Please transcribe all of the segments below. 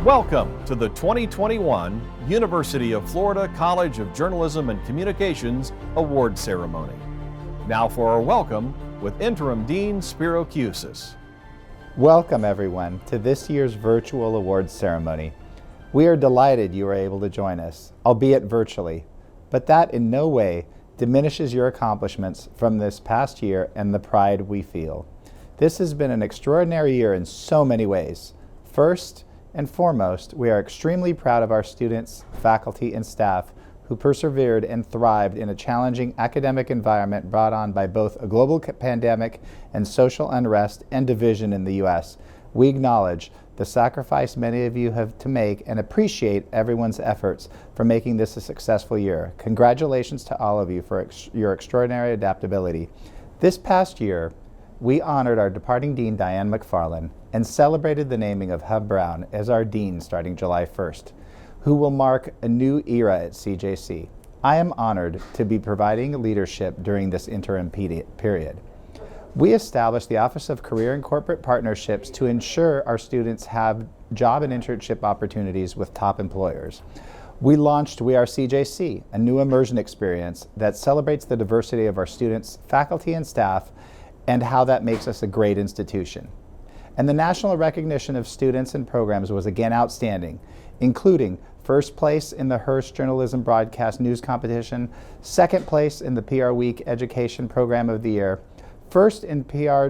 Welcome to the 2021 University of Florida College of Journalism and Communications Award Ceremony. Now for our welcome with Interim Dean Spiro Cusis. Welcome everyone to this year's virtual awards ceremony. We are delighted you are able to join us, albeit virtually, but that in no way diminishes your accomplishments from this past year and the pride we feel. This has been an extraordinary year in so many ways. First and foremost, we are extremely proud of our students, faculty, and staff who persevered and thrived in a challenging academic environment brought on by both a global pandemic and social unrest and division in the U.S. We acknowledge the sacrifice many of you have to make and appreciate everyone's efforts for making this a successful year. Congratulations to all of you for your extraordinary adaptability. This past year, we honored our departing Dean, Diane McFarland, and celebrated the naming of Hove Brown as our Dean starting July 1st, who will mark a new era at CJC. I am honored to be providing leadership during this interim period. We established the Office of Career and Corporate Partnerships to ensure our students have job and internship opportunities with top employers. We launched We Are CJC, a new immersion experience that celebrates the diversity of our students, faculty, and staff, and how that makes us a great institution. And the national recognition of students and programs was again outstanding, including first place in the Hearst Journalism Broadcast News Competition, second place in the PR Week Education Program of the Year, first in PR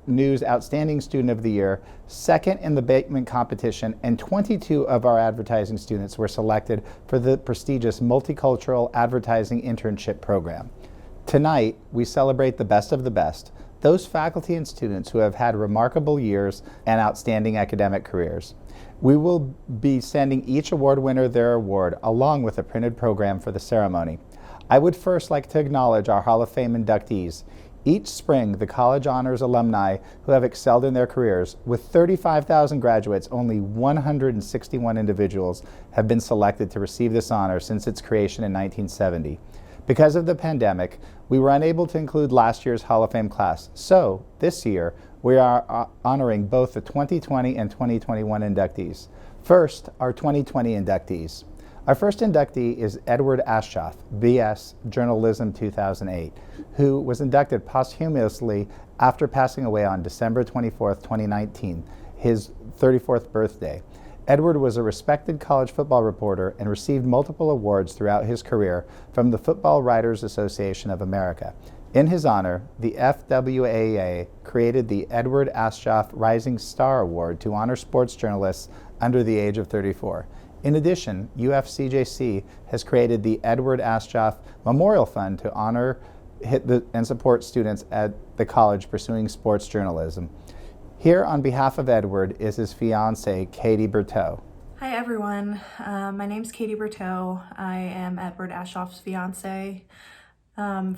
News Outstanding Student of the Year, second in the Bateman Competition, and 22 of our advertising students were selected for the prestigious Multicultural Advertising Internship Program. Tonight, we celebrate the best of the best, those faculty and students who have had remarkable years and outstanding academic careers. We will be sending each award winner their award along with a printed program for the ceremony. I would first like to acknowledge our Hall of Fame inductees. Each spring, the college honors alumni who have excelled in their careers. With 35,000 graduates, only 161 individuals have been selected to receive this honor since its creation in 1970. Because of the pandemic, we were unable to include last year's Hall of Fame class. So, this year, we are honoring both the 2020 and 2021 inductees. First, our 2020 inductees. Our first inductee is Edward Aschoff, B.S. Journalism 2008, who was inducted posthumously after passing away on December 24, 2019, his 34th birthday. Edward was a respected college football reporter and received multiple awards throughout his career from the Football Writers Association of America. In his honor, the FWAA created the Edward Aschoff Rising Star Award to honor sports journalists under the age of 34. In addition, UFCJC has created the Edward Aschoff Memorial Fund to honor and support students at the college pursuing sports journalism. Here on behalf of Edward is his fiancée, Katie Berteau. Hi everyone, my name's Katie Berteau. I am Edward Aschoff's fiancée.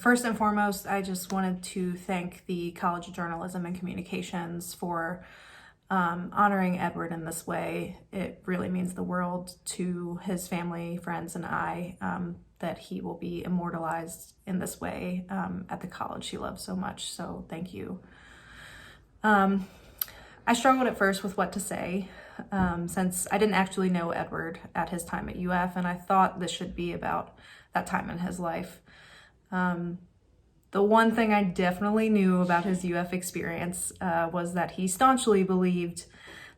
First and foremost, I just wanted to thank the College of Journalism and Communications for honoring Edward in this way. It really means the world to his family, friends, and I that he will be immortalized in this way at the college he loves so much, so thank you. I struggled at first with what to say, since I didn't actually know Edward at his time at UF, and I thought this should be about that time in his life. The one thing I definitely knew about his UF experience was that he staunchly believed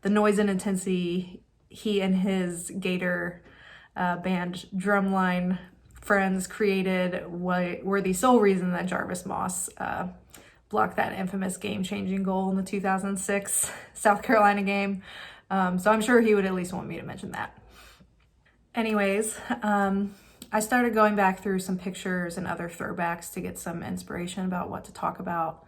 the noise and intensity he and his Gator band drumline friends created were the sole reason that Jarvis Moss blocked that infamous game-changing goal in the 2006 South Carolina game. So I'm sure he would at least want me to mention that. Anyways, I started going back through some pictures and other throwbacks to get some inspiration about what to talk about,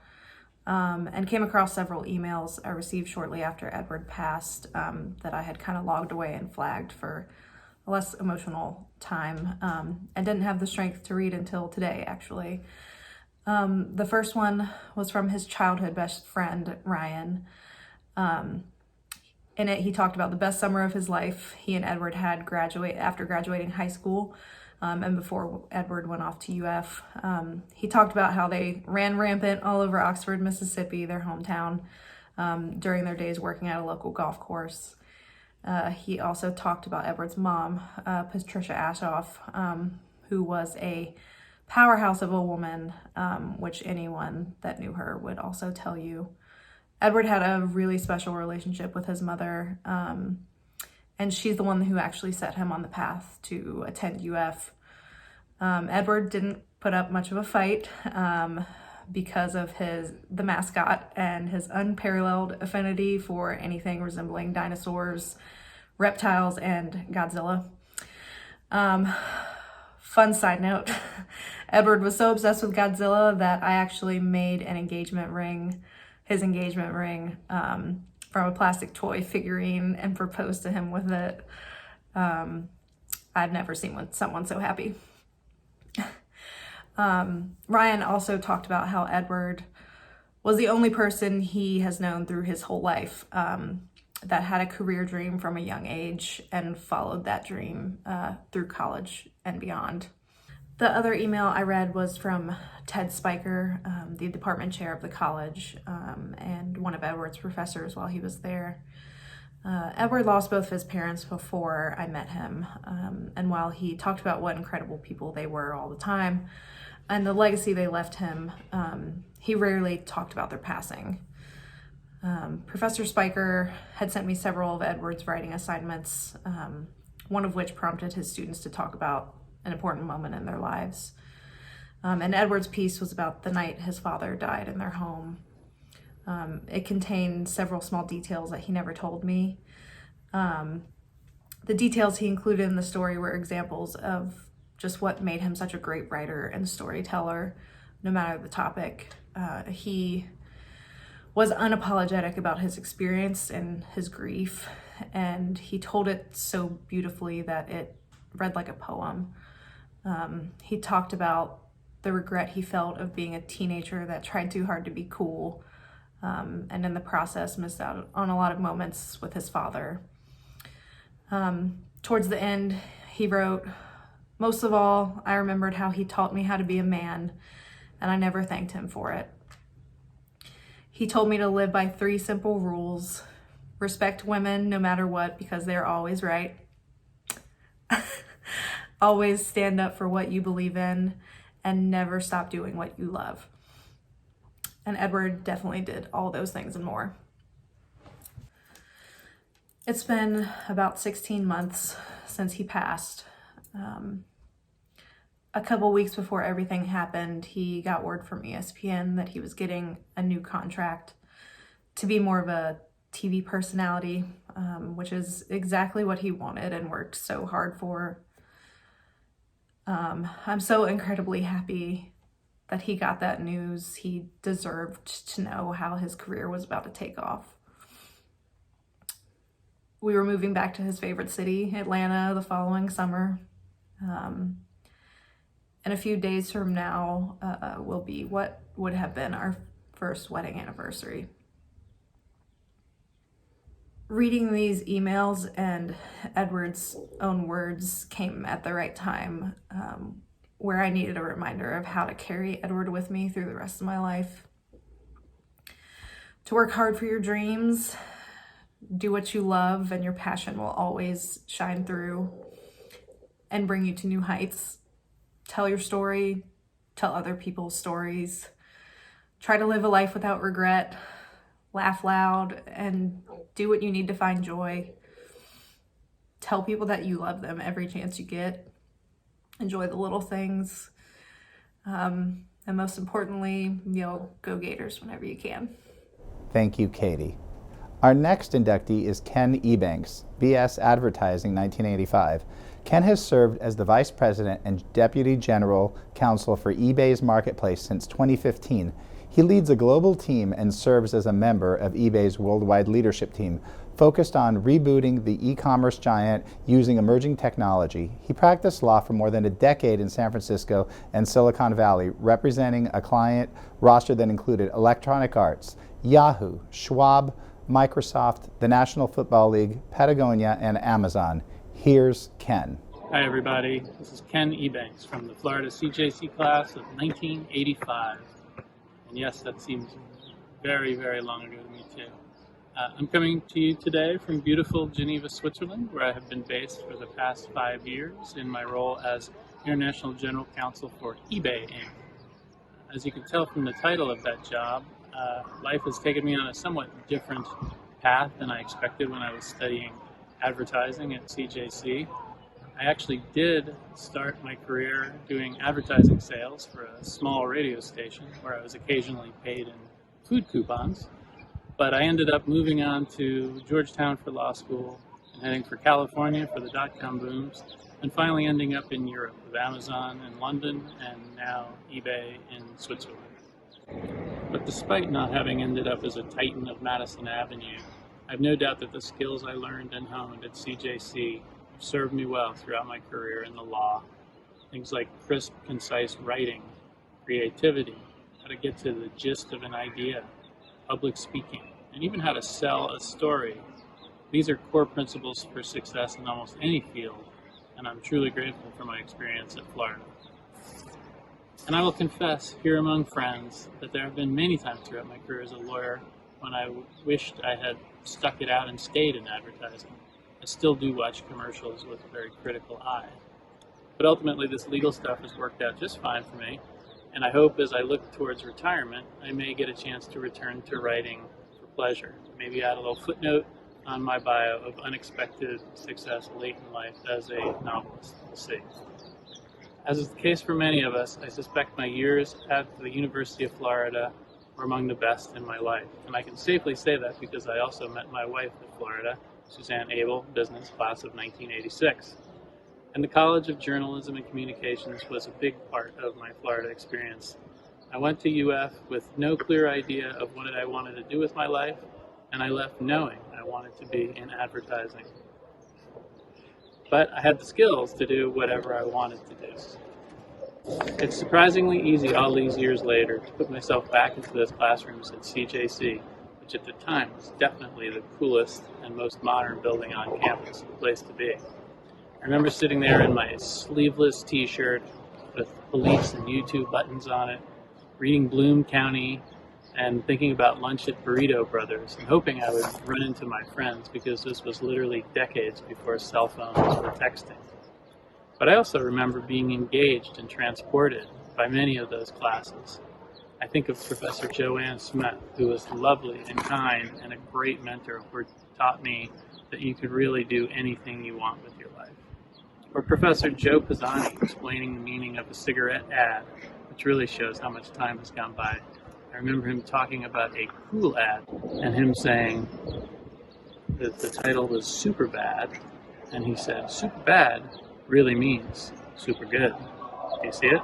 and came across several emails I received shortly after Edward passed that I had kind of logged away and flagged for a less emotional time, and didn't have the strength to read until today, actually. The first one was from his childhood best friend, Ryan. In it, he talked about the best summer of his life he and Edward had after graduating high school, and before Edward went off to UF. He talked about how they ran rampant all over Oxford, Mississippi, their hometown, during their days working at a local golf course. He also talked about Edward's mom, Patricia Ashoff, who was a powerhouse of a woman, which anyone that knew her would also tell you. Edward had a really special relationship with his mother, and she's the one who actually set him on the path to attend UF. Edward didn't put up much of a fight because of the mascot and his unparalleled affinity for anything resembling dinosaurs, reptiles, and Godzilla. Fun side note, Edward was so obsessed with Godzilla that I actually made his engagement ring, from a plastic toy figurine and proposed to him with it. I've never seen someone so happy. Ryan also talked about how Edward was the only person he has known through his whole life that had a career dream from a young age and followed that dream through college and beyond. The other email I read was from Ted Spiker, the department chair of the college, and one of Edward's professors while he was there. Edward lost both of his parents before I met him, and while he talked about what incredible people they were all the time and the legacy they left him, he rarely talked about their passing. Professor Spiker had sent me several of Edward's writing assignments, one of which prompted his students to talk about an important moment in their lives. And Edward's piece was about the night his father died in their home. It contained several small details that he never told me. The details he included in the story were examples of just what made him such a great writer and storyteller, no matter the topic. He was unapologetic about his experience and his grief, and he told it so beautifully that it read like a poem. He talked about the regret he felt of being a teenager that tried too hard to be cool, and in the process missed out on a lot of moments with his father. Towards the end, he wrote, "Most of all, I remembered how he taught me how to be a man, and I never thanked him for it. He told me to live by 3 simple rules. Respect women no matter what, because they're always right. Always stand up for what you believe in, and never stop doing what you love." And Edward definitely did all those things and more. It's been about 16 months since he passed. A couple weeks before everything happened, he got word from ESPN that he was getting a new contract to be more of a TV personality, which is exactly what he wanted and worked so hard for. I'm so incredibly happy that he got that news. He deserved to know how his career was about to take off. We were moving back to his favorite city, Atlanta, the following summer. And a few days from now will be what would have been our first wedding anniversary. Reading these emails and Edward's own words came at the right time, where I needed a reminder of how to carry Edward with me through the rest of my life. To work hard for your dreams, do what you love, and your passion will always shine through and bring you to new heights. Tell your story, tell other people's stories. Try to live a life without regret, laugh loud, and do what you need to find joy. Tell people that you love them every chance you get. Enjoy the little things. And most importantly, go Gators whenever you can. Thank you, Katie. Our next inductee is Ken Ebanks, BS Advertising 1985. Ken has served as the Vice President and Deputy General Counsel for eBay's Marketplace since 2015. He leads a global team and serves as a member of eBay's worldwide leadership team, focused on rebooting the e-commerce giant using emerging technology. He practiced law for more than a decade in San Francisco and Silicon Valley, representing a client roster that included Electronic Arts, Yahoo, Schwab, Microsoft, the National Football League, Patagonia, and Amazon. Here's Ken. Hi everybody, this is Ken Ebanks from the Florida CJC class of 1985. And yes, that seems very, very long ago to me too. I'm coming to you today from beautiful Geneva, Switzerland, where I have been based for the past 5 years in my role as International General Counsel for IBRAHIM. As you can tell from the title of that job, life has taken me on a somewhat different path than I expected when I was studying advertising at CJC. I actually did start my career doing advertising sales for a small radio station where I was occasionally paid in food coupons, but I ended up moving on to Georgetown for law school and heading for California for the dot-com booms, and finally ending up in Europe with Amazon in London and now eBay in Switzerland. But despite not having ended up as a titan of Madison Avenue, I have no doubt that the skills I learned and honed at CJC have served me well throughout my career in the law. Things like crisp, concise writing, creativity, how to get to the gist of an idea, public speaking, and even how to sell a story. These are core principles for success in almost any field, and I'm truly grateful for my experience at Florida. And I will confess, here among friends, that there have been many times throughout my career as a lawyer when I wished I had stuck it out and stayed in advertising. I still do watch commercials with a very critical eye. But ultimately, this legal stuff has worked out just fine for me, and I hope as I look towards retirement, I may get a chance to return to writing for pleasure. Maybe add a little footnote on my bio of unexpected success late in life as a novelist. We'll see. As is the case for many of us, I suspect my years at the University of Florida were among the best in my life. And I can safely say that because I also met my wife at Florida, Suzanne Abel, business class of 1986. And the College of Journalism and Communications was a big part of my Florida experience. I went to UF with no clear idea of what I wanted to do with my life, and I left knowing I wanted to be in advertising. But I had the skills to do whatever I wanted to do. It's surprisingly easy all these years later to put myself back into those classrooms at CJC, which at the time was definitely the coolest and most modern building on campus, the place to be. I remember sitting there in my sleeveless t-shirt with police and U2 buttons on it, reading Bloom County and thinking about lunch at Burrito Brothers and hoping I would run into my friends because this was literally decades before cell phones were texting. But I also remember being engaged and transported by many of those classes. I think of Professor Joanne Smith, who was lovely and kind and a great mentor who taught me that you could really do anything you want with your life. Or Professor Joe Pisani explaining the meaning of a cigarette ad, which really shows how much time has gone by. I remember him talking about a cool ad and him saying that the title was Super Bad, and he said, Super Bad really means super good. Do you see it?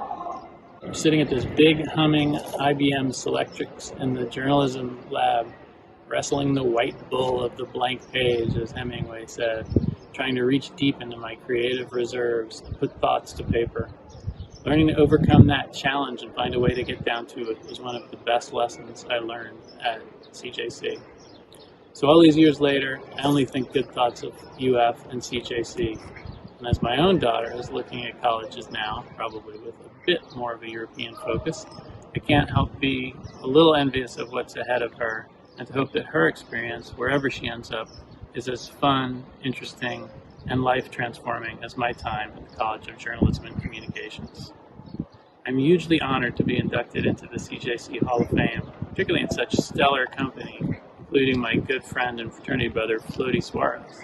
I'm sitting at this big humming IBM Selectrix in the journalism lab, wrestling the white bull of the blank page, as Hemingway said, trying to reach deep into my creative reserves, to put thoughts to paper. Learning to overcome that challenge and find a way to get down to it was one of the best lessons I learned at CJC. So all these years later, I only think good thoughts of UF and CJC. And as my own daughter is looking at colleges now, probably with a bit more of a European focus, I can't help be a little envious of what's ahead of her and to hope that her experience, wherever she ends up, is as fun, interesting, and life-transforming as my time at the College of Journalism and Communications. I'm hugely honored to be inducted into the CJC Hall of Fame, particularly in such stellar company, including my good friend and fraternity brother, Floaty Suarez.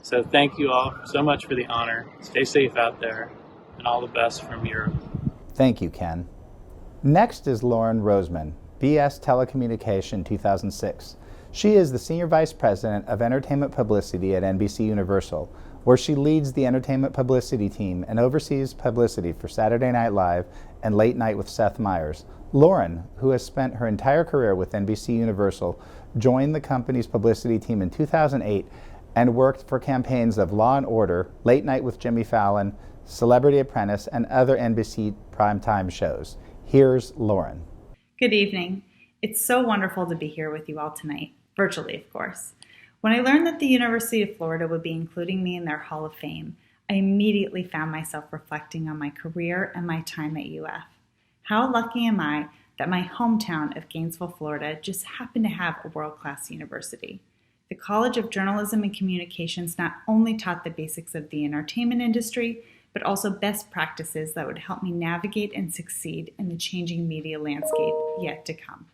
So thank you all so much for the honor. Stay safe out there, and all the best from Europe. Thank you, Ken. Next is Lauren Roseman, BS Telecommunication 2006. She is the Senior Vice President of Entertainment Publicity at NBC Universal, where she leads the entertainment publicity team and oversees publicity for Saturday Night Live and Late Night with Seth Meyers. Lauren, who has spent her entire career with NBC Universal, joined the company's publicity team in 2008 and worked for campaigns of Law and Order, Late Night with Jimmy Fallon, Celebrity Apprentice, and other NBC primetime shows. Here's Lauren. Good evening. It's so wonderful to be here with you all tonight, virtually of course. When I learned that the University of Florida would be including me in their Hall of Fame, I immediately found myself reflecting on my career and my time at UF. How lucky am I that my hometown of Gainesville, Florida just happened to have a world-class university. The College of Journalism and Communications not only taught the basics of the entertainment industry, but also best practices that would help me navigate and succeed in the changing media landscape yet to come.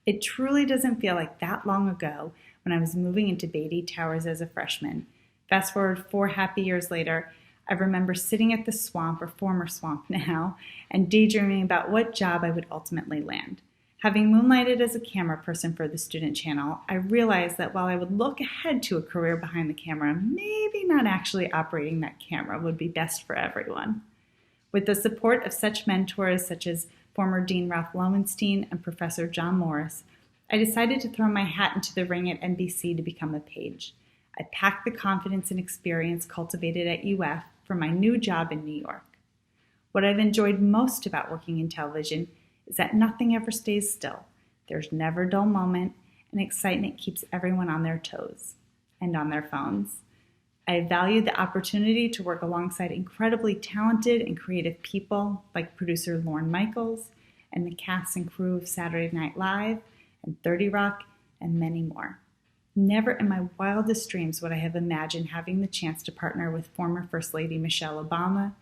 It truly doesn't feel like that long ago when I was moving into Beatty Towers as a freshman. Fast forward 4 happy years later, I remember sitting at the swamp, or former swamp now, and daydreaming about what job I would ultimately land. Having moonlighted as a camera person for the student channel, I realized that while I would look ahead to a career behind the camera, maybe not actually operating that camera would be best for everyone. With the support of such mentors such as former Dean Ralph Lowenstein and Professor John Morris, I decided to throw my hat into the ring at NBC to become a page. I packed the confidence and experience cultivated at UF for my new job in New York. What I've enjoyed most about working in television is that nothing ever stays still. There's never a dull moment, and excitement keeps everyone on their toes and on their phones. I valued the opportunity to work alongside incredibly talented and creative people like producer Lorne Michaels and the cast and crew of Saturday Night Live and 30 Rock and many more. Never in my wildest dreams would I have imagined having the chance to partner with former First Lady Michelle Obama,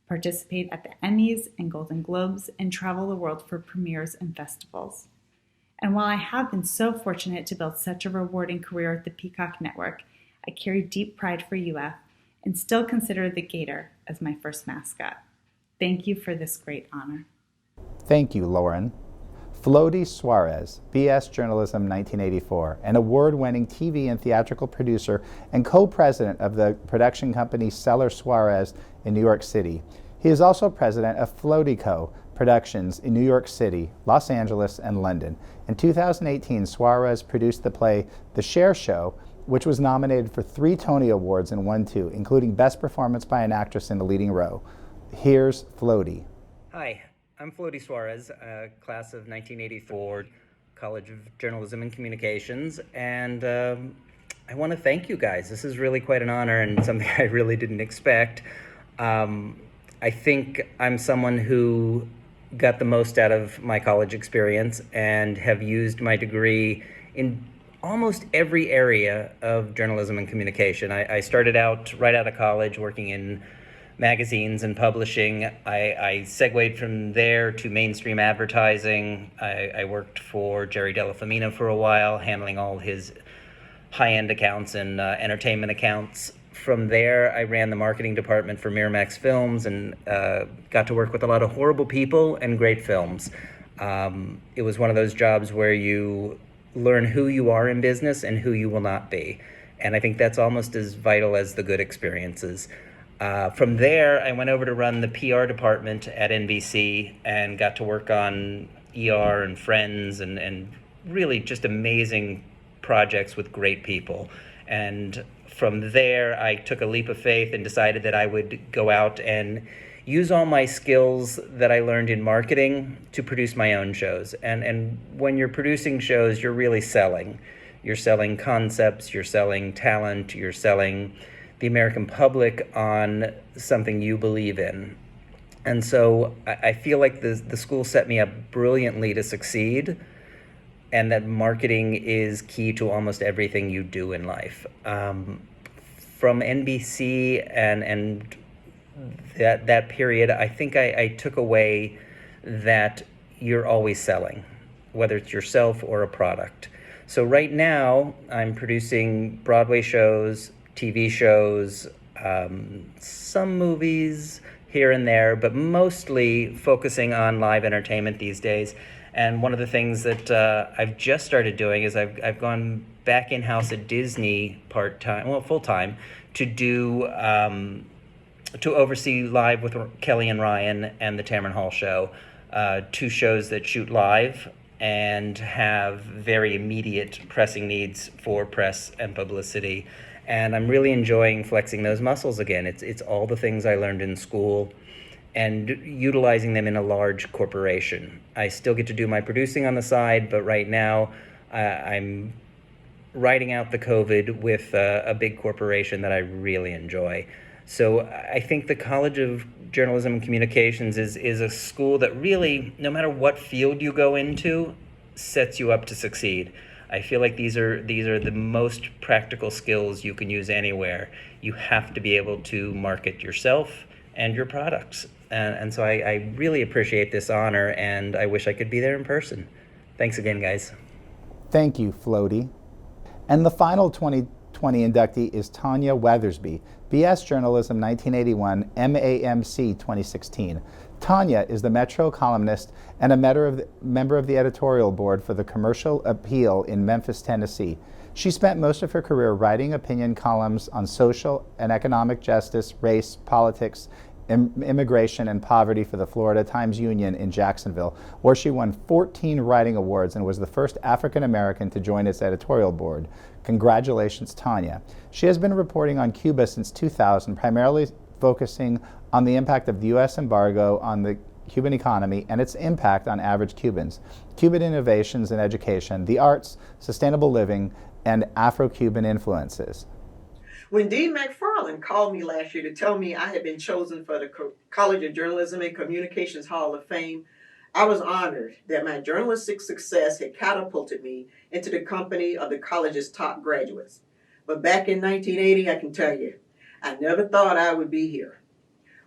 participate at the Emmys and Golden Globes, and travel the world for premieres and festivals. And while I have been so fortunate to build such a rewarding career at the Peacock Network, I carry deep pride for UF and still consider the Gator as my first mascot. Thank you for this great honor. Thank you, Lauren. Floody Suarez, BS Journalism 1984, an award-winning TV and theatrical producer and co-president of the production company Seller Suarez in New York City. He is also president of Floody Co. Productions in New York City, Los Angeles, and London. In 2018, Suarez produced the play The Cher Show, which was nominated for 3 Tony Awards and won 2, including Best Performance by an Actress in the Leading Role. Here's Floody. Hi. I'm Floody Suarez, class of 1984, College of Journalism and Communications, and I want to thank you guys. This is really quite an honor and something I really didn't expect. I think I'm someone who got the most out of my college experience and have used my degree in almost every area of journalism and communication. I started out right out of college working in magazines and publishing. I segued from there to mainstream advertising. I worked for Jerry Delafamina for a while, handling all his high-end accounts and entertainment accounts. From there, I ran the marketing department for Miramax Films and got to work with a lot of horrible people and great films. It was one of those jobs where you learn who you are in business and who you will not be. And I think that's almost as vital as the good experiences. From there, I went over to run the PR department at NBC and got to work on ER and Friends and really just amazing projects with great people. And from there, I took a leap of faith and decided that I would go out and use all my skills that I learned in marketing to produce my own shows. And when you're producing shows, you're really selling. You're selling concepts, you're selling talent, you're selling the American public on something you believe in. And so I feel like the school set me up brilliantly to succeed, and that marketing is key to almost everything you do in life. From NBC and that period, I think I took away that you're always selling, whether it's yourself or a product. So right now, I'm producing Broadway shows, TV shows, some movies here and there, but mostly focusing on live entertainment these days. And one of the things that I've just started doing is I've gone back in-house at Disney full-time, to oversee Live with Kelly and Ryan and the Tamron Hall Show, 2 shows that shoot live and have very immediate pressing needs for press and publicity. And I'm really enjoying flexing those muscles again. It's all the things I learned in school and utilizing them in a large corporation. I still get to do my producing on the side, but right now I'm riding out the COVID with a big corporation that I really enjoy. So I think the College of Journalism and Communications is a school that really, no matter what field you go into, sets you up to succeed. I feel like these are the most practical skills you can use anywhere. You have to be able to market yourself and your products. And so I really appreciate this honor, and I wish I could be there in person. Thanks again, guys. Thank you, Floaty. And the final 2020 inductee is Tanya Weathersby, BS Journalism 1981, MAMC 2016. Tanya is the Metro columnist and a member of the editorial board for the Commercial Appeal in Memphis, Tennessee. She spent most of her career writing opinion columns on social and economic justice, race, politics, immigration, and poverty for the Florida Times-Union in Jacksonville, where she won 14 writing awards and was the first African American to join its editorial board. Congratulations, Tanya. She has been reporting on Cuba since 2000, primarily focusing on the impact of the U.S. embargo on the Cuban economy and its impact on average Cubans, Cuban innovations in education, the arts, sustainable living, and Afro-Cuban influences. When Dean McFarland called me last year to tell me I had been chosen for the College of Journalism and Communications Hall of Fame, I was honored that my journalistic success had catapulted me into the company of the college's top graduates. But back in 1980, I can tell you, I never thought I would be here.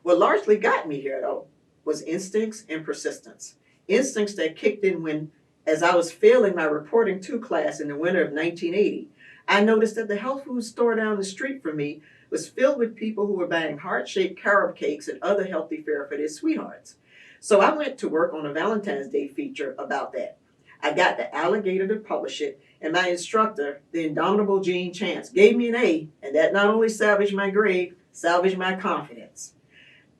What largely got me here, though, was instincts and persistence. Instincts that kicked in when, as I was failing my reporting 2 class in the winter of 1980, I noticed that the health food store down the street from me was filled with people who were buying heart-shaped carob cakes and other healthy fare for their sweethearts. So I went to work on a Valentine's Day feature about that. I got the Alligator to publish it, and my instructor, the indomitable Gene Chance, gave me an A, and that not only salvaged my grade, salvaged my confidence.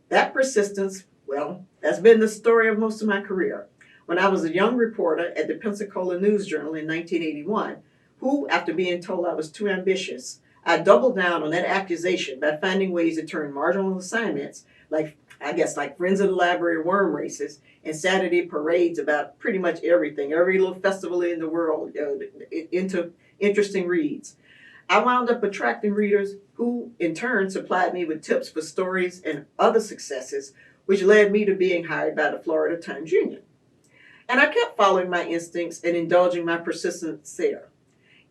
That persistence, well, that's been the story of most of my career. When I was a young reporter at the Pensacola News Journal in 1981, who, after being told I was too ambitious, I doubled down on that accusation by finding ways to turn marginal assignments, like Friends of the Library worm races and Saturday parades about pretty much everything, every little festival in the world, into interesting reads. I wound up attracting readers who, in turn, supplied me with tips for stories and other successes, which led me to being hired by the Florida Times-Union. And I kept following my instincts and indulging my persistence there.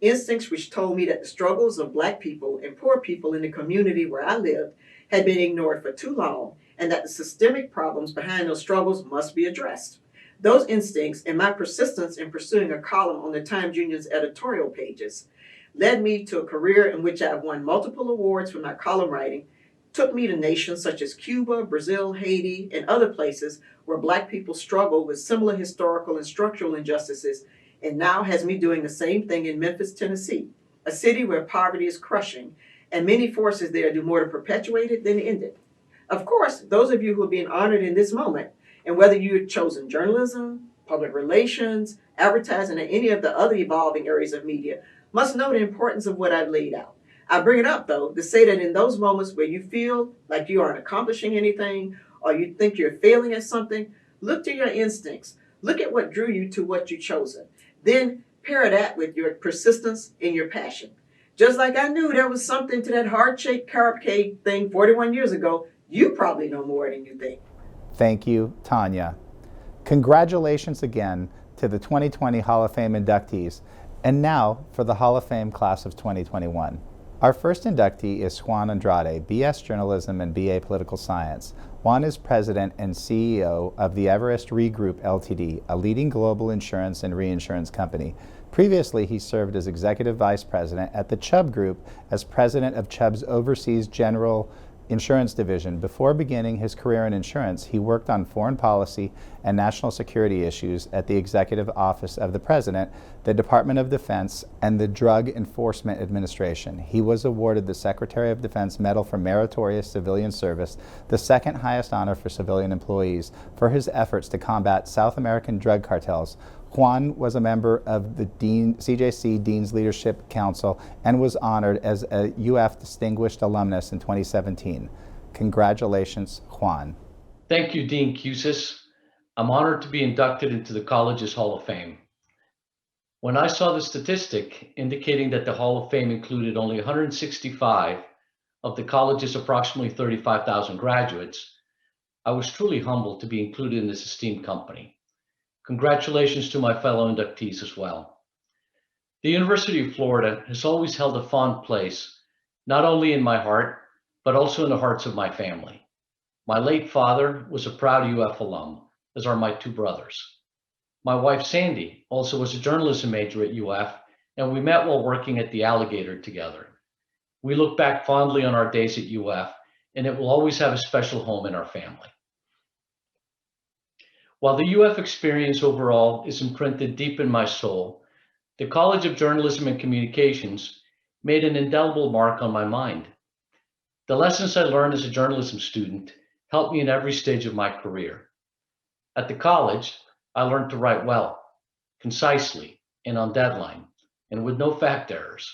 Instincts which told me that the struggles of Black people and poor people in the community where I lived had been ignored for too long, and that the systemic problems behind those struggles must be addressed. Those instincts and my persistence in pursuing a column on the Times-Union's editorial pages led me to a career in which I've won multiple awards for my column writing, took me to nations such as Cuba, Brazil, Haiti, and other places where Black people struggle with similar historical and structural injustices, and now has me doing the same thing in Memphis, Tennessee, a city where poverty is crushing, and many forces there do more to perpetuate it than end it. Of course, those of you who are being honored in this moment, and whether you've chosen journalism, public relations, advertising, or any of the other evolving areas of media, must know the importance of what I've laid out. I bring it up, though, to say that in those moments where you feel like you aren't accomplishing anything, or you think you're failing at something, look to your instincts. Look at what drew you to what you've chosen. Then pair that with your persistence and your passion. Just like I knew there was something to that heart-shaped carob cake thing 41 years ago, you probably know more than you think. Thank you, Tanya. Congratulations again to the 2020 Hall of Fame inductees, and now for the Hall of Fame class of 2021. Our first inductee is Juan Andrade, BS Journalism and BA Political Science. Juan is president and CEO of the Everest Re Group Ltd., a leading global insurance and reinsurance company. Previously, he served as executive vice president at the Chubb Group as president of Chubb's Overseas General Insurance Division. Before beginning his career in insurance, he worked on foreign policy and national security issues at the Executive Office of the President, the Department of Defense, and the Drug Enforcement Administration. He was awarded the Secretary of Defense Medal for Meritorious Civilian Service, the second highest honor for civilian employees, for his efforts to combat South American drug cartels. Juan was a member of the CJC Dean's Leadership Council and was honored as a UF Distinguished Alumnus in 2017. Congratulations, Juan. Thank you, Dean Cusis. I'm honored to be inducted into the college's Hall of Fame. When I saw the statistic indicating that the Hall of Fame included only 165 of the college's approximately 35,000 graduates, I was truly humbled to be included in this esteemed company. Congratulations to my fellow inductees as well. The University of Florida has always held a fond place, not only in my heart, but also in the hearts of my family. My late father was a proud UF alum, as are my two brothers. My wife, Sandy, also was a journalism major at UF, and we met while working at the Alligator together. We look back fondly on our days at UF, and it will always have a special home in our family. While the UF experience overall is imprinted deep in my soul, the College of Journalism and Communications made an indelible mark on my mind. The lessons I learned as a journalism student helped me in every stage of my career. At the college, I learned to write well, concisely, and on deadline, and with no fact errors.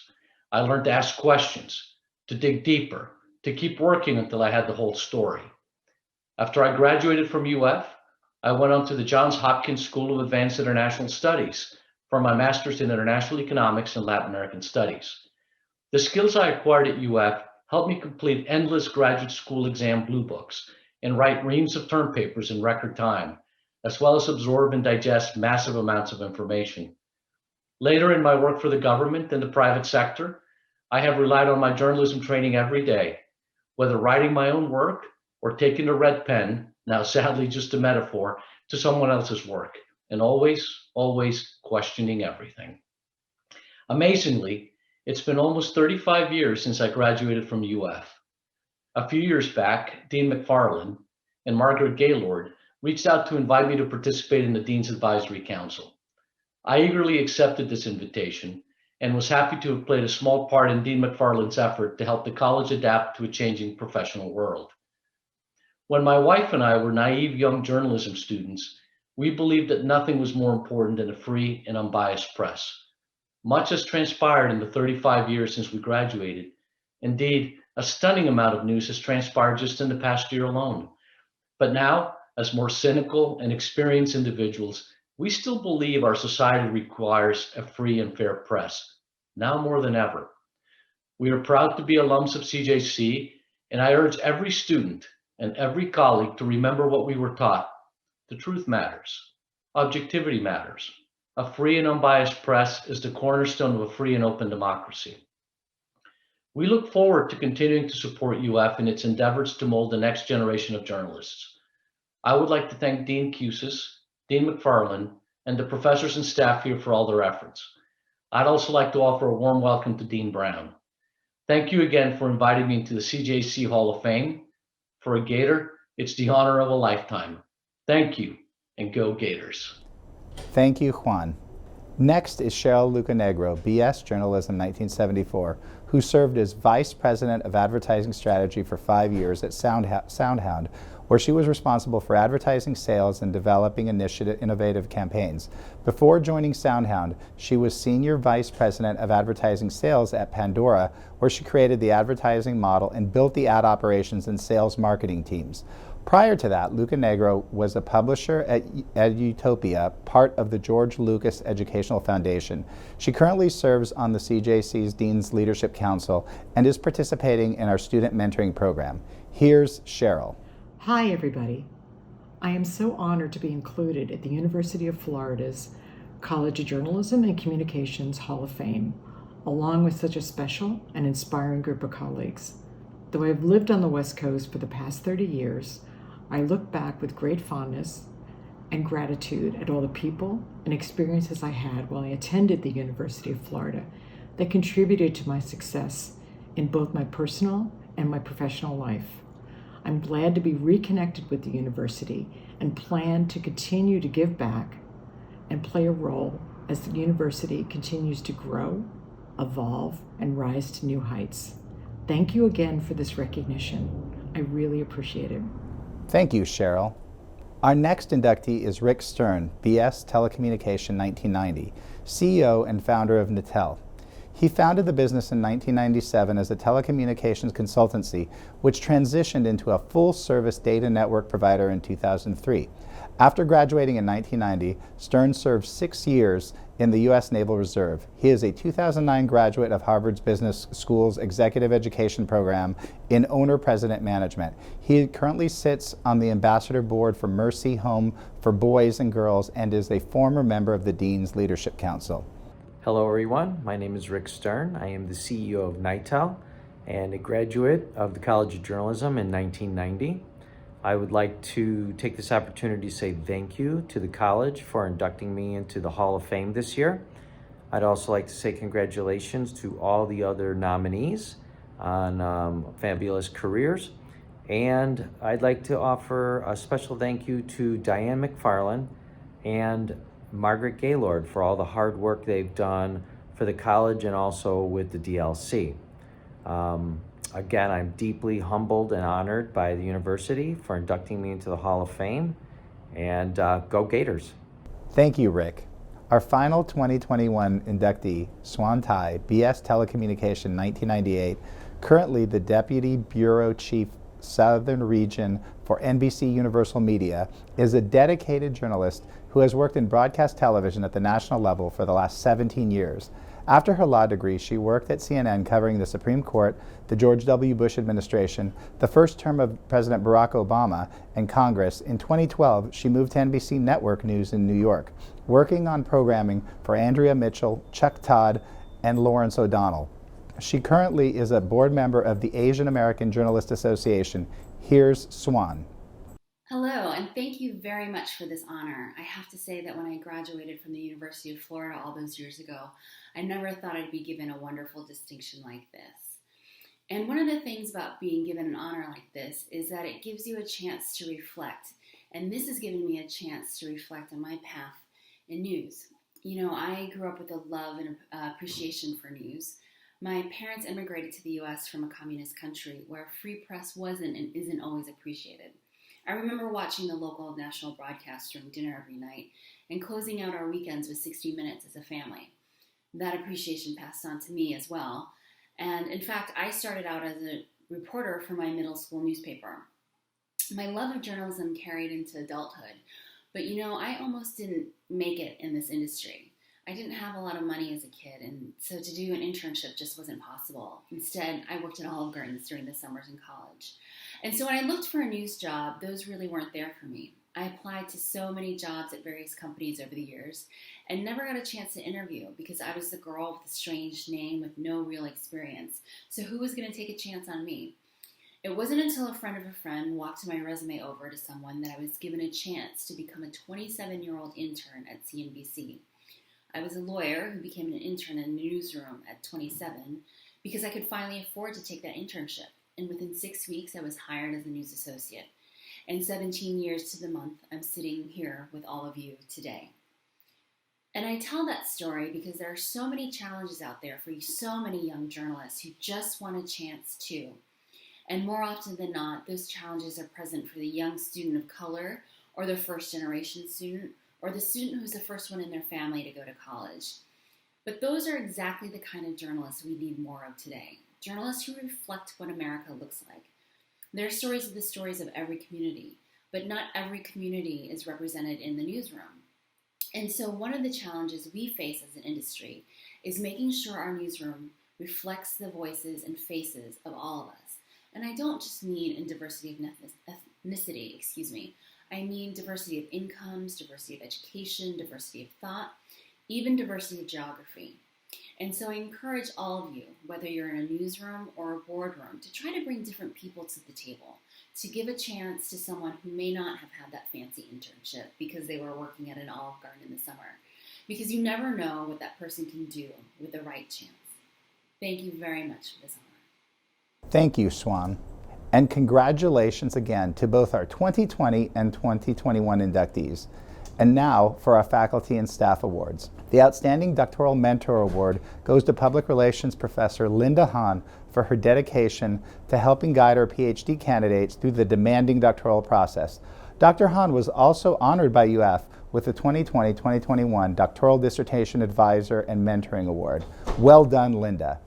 I learned to ask questions, to dig deeper, to keep working until I had the whole story. After I graduated from UF, I went on to the Johns Hopkins School of Advanced International Studies for my master's in International Economics and Latin American Studies. The skills I acquired at UF helped me complete endless graduate school exam blue books and write reams of term papers in record time, as well as absorb and digest massive amounts of information. Later in my work for the government and the private sector, I have relied on my journalism training every day, whether writing my own work or taking a red pen, now sadly just a metaphor, to someone else's work, and always questioning everything. Amazingly, it's been almost 35 years since I graduated from UF. A few years back, Dean McFarland and Margaret Gaylord reached out to invite me to participate in the Dean's Advisory Council. I eagerly accepted this invitation and was happy to have played a small part in Dean McFarland's effort to help the college adapt to a changing professional world. When my wife and I were naive young journalism students, we believed that nothing was more important than a free and unbiased press. Much has transpired in the 35 years since we graduated. Indeed, a stunning amount of news has transpired just in the past year alone. But now, as more cynical and experienced individuals, we still believe our society requires a free and fair press, now more than ever. We are proud to be alums of CJC, and I urge every student and every colleague to remember what we were taught. The truth matters. Objectivity matters. A free and unbiased press is the cornerstone of a free and open democracy. We look forward to continuing to support UF in its endeavors to mold the next generation of journalists. I would like to thank Dean Cusis, Dean McFarland, and the professors and staff here for all their efforts. I'd also like to offer a warm welcome to Dean Brown. Thank you again for inviting me into the CJC Hall of Fame. For a Gator, it's the honor of a lifetime. Thank you, and go Gators. Thank you, Juan. Next is Cheryl Lucanegro, BS Journalism 1974, who served as Vice President of Advertising Strategy for 5 years at SoundHound, where she was responsible for advertising sales and developing innovative campaigns. Before joining SoundHound, she was Senior Vice President of Advertising Sales at Pandora, where she created the advertising model and built the ad operations and sales marketing teams. Prior to that, Lucanegro was a publisher at Edutopia, part of the George Lucas Educational Foundation. She currently serves on the CJC's Dean's Leadership Council and is participating in our student mentoring program. Here's Cheryl. Hi, everybody. I am so honored to be included at the University of Florida's College of Journalism and Communications Hall of Fame, along with such a special and inspiring group of colleagues. Though I've lived on the West Coast for the past 30 years, I look back with great fondness and gratitude at all the people and experiences I had while I attended the University of Florida that contributed to my success in both my personal and my professional life. I'm glad to be reconnected with the university and plan to continue to give back and play a role as the university continues to grow, evolve, and rise to new heights. Thank you again for this recognition. I really appreciate it. Thank you, Cheryl. Our next inductee is Rick Stern, BS Telecommunication 1990, CEO and founder of Natel. He founded the business in 1997 as a telecommunications consultancy, which transitioned into a full-service data network provider in 2003. After graduating in 1990, Stern served 6 years in the U.S. Naval Reserve. He is a 2009 graduate of Harvard's Business School's Executive Education Program in Owner-President Management. He currently sits on the Ambassador Board for Mercy Home for Boys and Girls and is a former member of the Dean's Leadership Council. Hello everyone, my name is Rick Stern. I am the CEO of NITEL and a graduate of the College of Journalism in 1990. I would like to take this opportunity to say thank you to the college for inducting me into the Hall of Fame this year. I'd also like to say congratulations to all the other nominees on fabulous careers. And I'd like to offer a special thank you to Diane McFarland and Margaret Gaylord for all the hard work they've done for the college and also with the DLC. Again, I'm deeply humbled and honored by the university for inducting me into the Hall of Fame, and go Gators. Thank you, Rick. Our final 2021 inductee, Swan Tai, BS Telecommunication 1998, currently the Deputy Bureau Chief Southern Region for NBC Universal Media, is a dedicated journalist who has worked in broadcast television at the national level for the last 17 years. After her law degree, she worked at CNN covering the Supreme Court, the George W. Bush administration, the first term of President Barack Obama, and Congress. In 2012, she moved to NBC Network News in New York, working on programming for Andrea Mitchell, Chuck Todd, and Lawrence O'Donnell. She currently is a board member of the Asian American Journalist Association. Here's Swan. Hello, and thank you very much for this honor. I have to say that when I graduated from the University of Florida all those years ago, I never thought I'd be given a wonderful distinction like this. And one of the things about being given an honor like this is that it gives you a chance to reflect. And this has given me a chance to reflect on my path in news. You know, I grew up with a love and appreciation for news. My parents immigrated to the U.S. from a communist country where free press wasn't and isn't always appreciated. I remember watching the local national broadcast during dinner every night and closing out our weekends with 60 Minutes as a family. That appreciation passed on to me as well. And in fact, I started out as a reporter for my middle school newspaper. My love of journalism carried into adulthood, but you know, I almost didn't make it in this industry. I didn't have a lot of money as a kid, and so to do an internship just wasn't possible. Instead, I worked at Olive Gardens during the summers in college. And so when I looked for a news job, those really weren't there for me. I applied to so many jobs at various companies over the years and never got a chance to interview because I was the girl with a strange name with no real experience. So who was going to take a chance on me? It wasn't until a friend of a friend walked my resume over to someone that I was given a chance to become a 27-year-old intern at CNBC. I was a lawyer who became an intern in the newsroom at 27 because I could finally afford to take that internship. And within 6 weeks, I was hired as a news associate. And 17 years to the month, I'm sitting here with all of you today. And I tell that story because there are so many challenges out there for so many young journalists who just want a chance too. And more often than not, those challenges are present for the young student of color or the first generation student or the student who's the first one in their family to go to college. But those are exactly the kind of journalists we need more of today. Journalists who reflect what America looks like. Their stories are the stories of every community, but not every community is represented in the newsroom. And so one of the challenges we face as an industry is making sure our newsroom reflects the voices and faces of all of us. And I don't just mean in diversity of ethnicity, I mean diversity of incomes, diversity of education, diversity of thought, even diversity of geography. And so I encourage all of you, whether you're in a newsroom or a boardroom, to try to bring different people to the table, to give a chance to someone who may not have had that fancy internship because they were working at an Olive Garden in the summer. Because you never know what that person can do with the right chance. Thank you very much for this honor. Thank you, Swan. And congratulations again to both our 2020 and 2021 inductees. And now for our faculty and staff awards. The Outstanding Doctoral Mentor Award goes to Public Relations Professor Linda Hahn for her dedication to helping guide our PhD candidates through the demanding doctoral process. Dr. Hahn was also honored by UF with the 2020-2021 Doctoral Dissertation Advisor and Mentoring Award. Well done, Linda.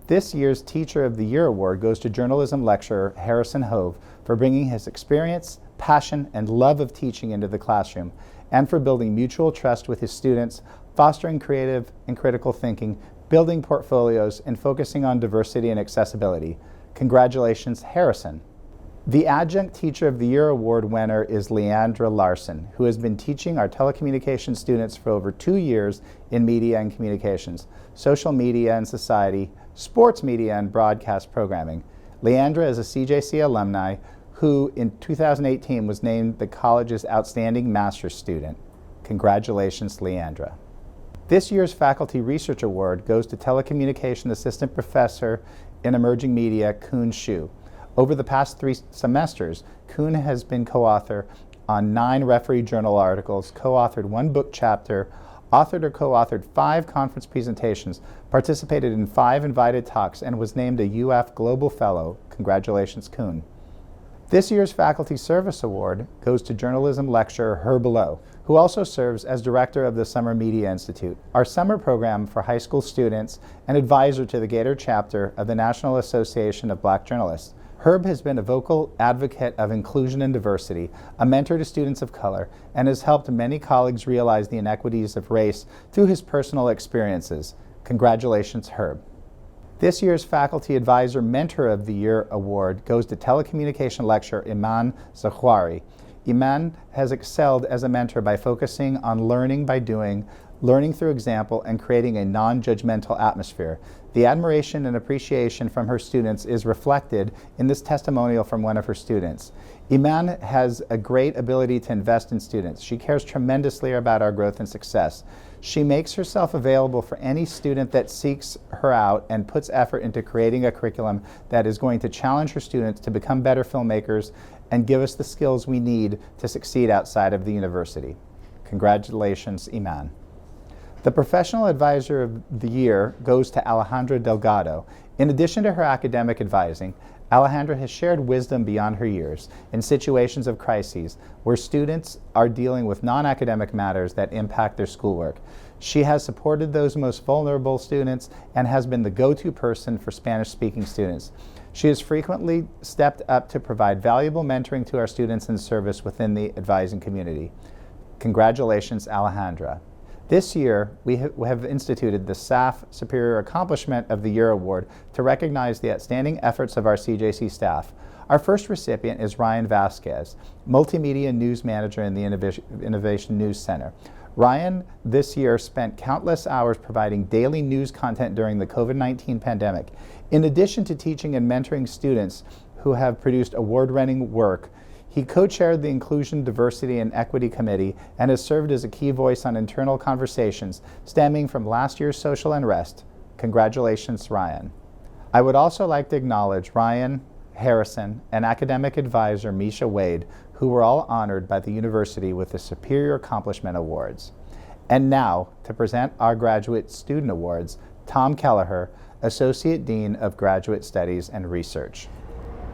This year's Teacher of the Year Award goes to journalism lecturer Harrison Hove for bringing his experience, passion, and love of teaching into the classroom, and for building mutual trust with his students, fostering creative and critical thinking, building portfolios, and focusing on diversity and accessibility. Congratulations, Harrison. The Adjunct Teacher of the Year Award winner is Liandra Larsen, who has been teaching our telecommunications students for over 2 years in media and communications, social media and society, sports media and broadcast programming. Liandra is a CJC alumni who in 2018 was named the college's Outstanding Master's Student. Congratulations, Liandra. This year's Faculty Research Award goes to Telecommunication Assistant Professor in Emerging Media, Kun Shu. Over the past 3 semesters, Kun has been co-author on 9 referee journal articles, co-authored 1 book chapter, authored or co-authored 5 conference presentations, participated in 5 invited talks, and was named a UF Global Fellow. Congratulations, Kun. This year's Faculty Service Award goes to journalism lecturer Hove, Lowe, who also serves as director of the Summer Media Institute, our summer program for high school students and advisor to the Gator chapter of the National Association of Black Journalists. Herb has been a vocal advocate of inclusion and diversity, a mentor to students of color, and has helped many colleagues realize the inequities of race through his personal experiences. Congratulations, Herb. This year's Faculty Advisor Mentor of the Year Award goes to telecommunication lecturer Iman Zawahry. Iman has excelled as a mentor by focusing on learning by doing, learning through example, and creating a non-judgmental atmosphere. The admiration and appreciation from her students is reflected in this testimonial from one of her students. Iman has a great ability to invest in students. She cares tremendously about our growth and success. She makes herself available for any student that seeks her out and puts effort into creating a curriculum that is going to challenge her students to become better filmmakers and give us the skills we need to succeed outside of the university. Congratulations, Iman. The Professional Advisor of the Year goes to Alejandra Delgado. In addition to her academic advising, Alejandra has shared wisdom beyond her years in situations of crises where students are dealing with non-academic matters that impact their schoolwork. She has supported those most vulnerable students and has been the go-to person for Spanish-speaking students. She has frequently stepped up to provide valuable mentoring to our students in service within the advising community. Congratulations, Alejandra. This year, we have instituted the SAF Superior Accomplishment of the Year Award to recognize the outstanding efforts of our CJC staff. Our first recipient is Ryan Vasquez, Multimedia News Manager in the Innovation News Center. Ryan this year spent countless hours providing daily news content during the COVID-19 pandemic. In addition to teaching and mentoring students who have produced award-winning work, he co-chaired the Inclusion, Diversity, and Equity Committee and has served as a key voice on internal conversations stemming from last year's social unrest. Congratulations, Ryan. I would also like to acknowledge Ryan, Harrison, and academic advisor Misha Wade, who were all honored by the university with the Superior Accomplishment Awards. And now, to present our Graduate Student Awards, Tom Kelleher, Associate Dean of Graduate Studies and Research.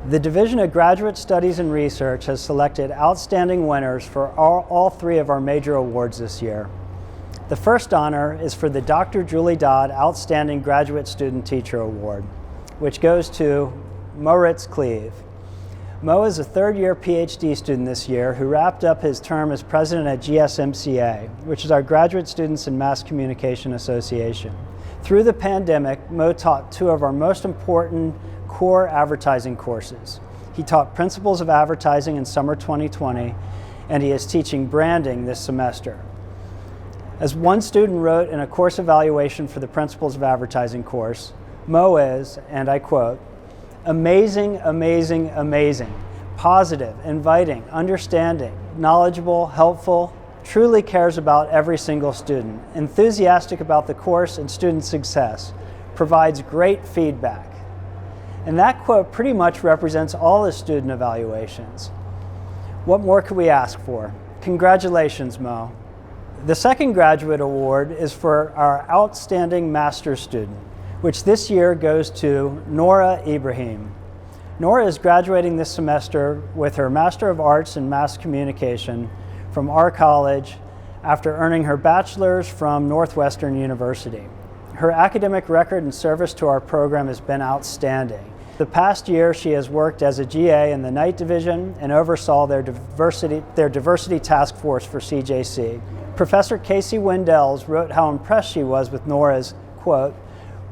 The Division of Graduate Studies and Research has selected outstanding winners for all 3 of our major awards this year. The first honor is for the Dr. Julie Dodd Outstanding Graduate Student Teacher Award, which goes to MORITZ CLEVE. Mo is a 3rd-year PhD student this year who wrapped up his term as president at GSMCA, which is our Graduate Students in Mass Communication Association. Through the pandemic, Mo taught 2 of our most important core advertising courses. He taught Principles of Advertising in summer 2020, and he is teaching branding this semester. As one student wrote in a course evaluation for the Principles of Advertising course, Mo is, and I quote, amazing, amazing, amazing, positive, inviting, understanding, knowledgeable, helpful, truly cares about every single student, enthusiastic about the course and student success, provides great feedback. And that quote pretty much represents all the student evaluations. What more could we ask for? Congratulations, Mo. The second graduate award is for our Outstanding Master's Student, which this year goes to NOURA IBRAHIM. NOURA is graduating this semester with her Master of Arts in Mass Communication from our college after earning her bachelor's from Northwestern University. Her academic record and service to our program has been outstanding. The past year, she has worked as a GA in the night division and oversaw their diversity task force for CJC. Professor Casey Wendells wrote how impressed she was with NOURA's, quote,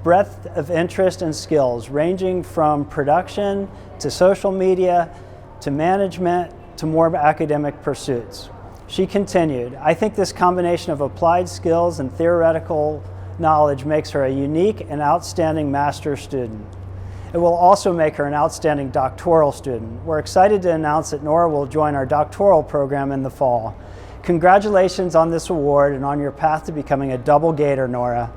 breadth of interest and skills ranging from production to social media to management to more academic pursuits. She continued, I think this combination of applied skills and theoretical knowledge makes her a unique and outstanding master's student. It will also make her an outstanding doctoral student. We're excited to announce that NOURA will join our doctoral program in the fall. Congratulations on this award and on your path to becoming a double Gator, NOURA.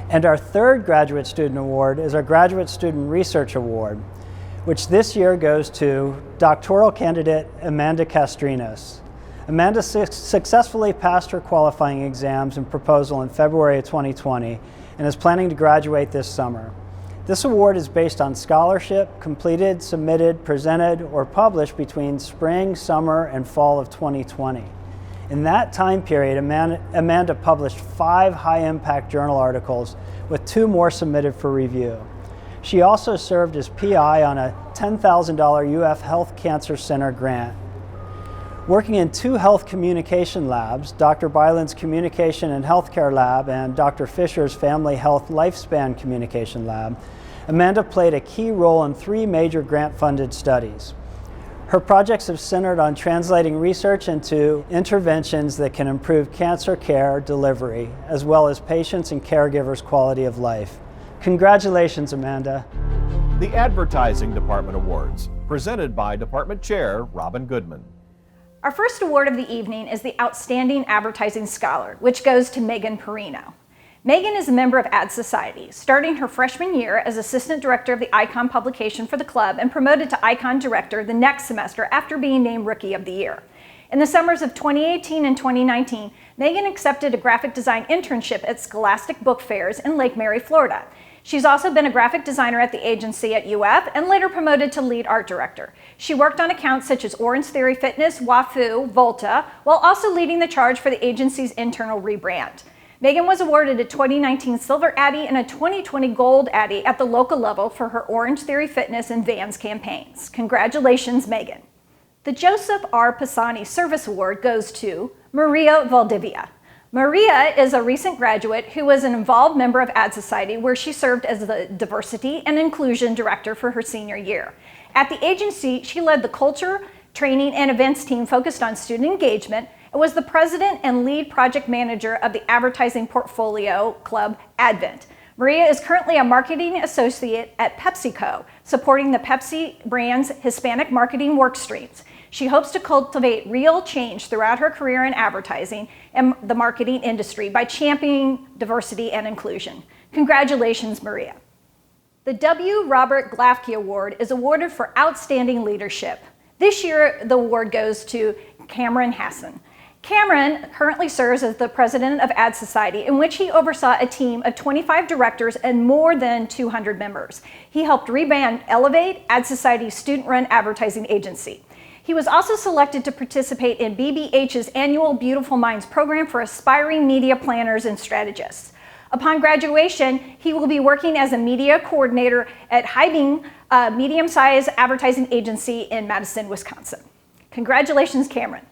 And our third Graduate Student Award is our Graduate Student Research Award, which this year goes to doctoral candidate Amanda KASTRINOS. Amanda successfully passed her qualifying exams and proposal in February of 2020 and is planning to graduate this summer. This award is based on scholarship completed, submitted, presented, or published between spring, summer, and fall of 2020. In that time period, Amanda published 5 high-impact journal articles with 2 more submitted for review. She also served as PI on a $10,000 UF Health Cancer Center grant. Working in 2 health communication labs, Dr. Byland's Communication and Healthcare Lab and Dr. Fisher's Family Health Lifespan Communication Lab, Amanda played a key role in 3 major grant-funded studies. Her projects have centered on translating research into interventions that can improve cancer care delivery, as well as patients' and caregivers' quality of life. Congratulations, Amanda. The Advertising Department Awards, presented by Department Chair Robin Goodman. Our first award of the evening is the Outstanding Advertising Scholar, which goes to Megan Perino. Megan is a member of Ad Society, starting her freshman year as Assistant Director of the Icon publication for the club and promoted to Icon Director the next semester after being named Rookie of the Year. In the summers of 2018 and 2019, Megan accepted a graphic design internship at Scholastic Book Fairs in Lake Mary, Florida. She's also been a graphic designer at the agency at UF and later promoted to lead art director. She worked on accounts such as Orange Theory Fitness, Wafoo, Volta, while also leading the charge for the agency's internal rebrand. Megan was awarded a 2019 Silver Addy and a 2020 Gold Addy at the local level for her Orange Theory Fitness and Vans campaigns. Congratulations, Megan. The Joseph R. Pisani Service Award goes to Maria Valdivia. Maria is a recent graduate who was an involved member of Ad Society, where she served as the Diversity and Inclusion Director for her senior year. At the agency, she led the culture, training, and events team focused on student engagement and was the president and lead project manager of the advertising portfolio club Advent. Maria is currently a marketing associate at PepsiCo, supporting the Pepsi brand's Hispanic marketing work streams. She hopes to cultivate real change throughout her career in advertising and the marketing industry by championing diversity and inclusion. Congratulations, Maria. The W. Robert GLAFCKE Award is awarded for outstanding leadership. This year, the award goes to Cameron Hassan. Cameron currently serves as the president of Ad Society, in which he oversaw a team of 25 directors and more than 200 members. He helped rebrand Elevate, Ad Society's student-run advertising agency. He was also selected to participate in BBH's annual Beautiful Minds program for aspiring media planners and strategists. Upon graduation, he will be working as a media coordinator at Hybing, a medium-sized advertising agency in Madison, Wisconsin. Congratulations, Cameron.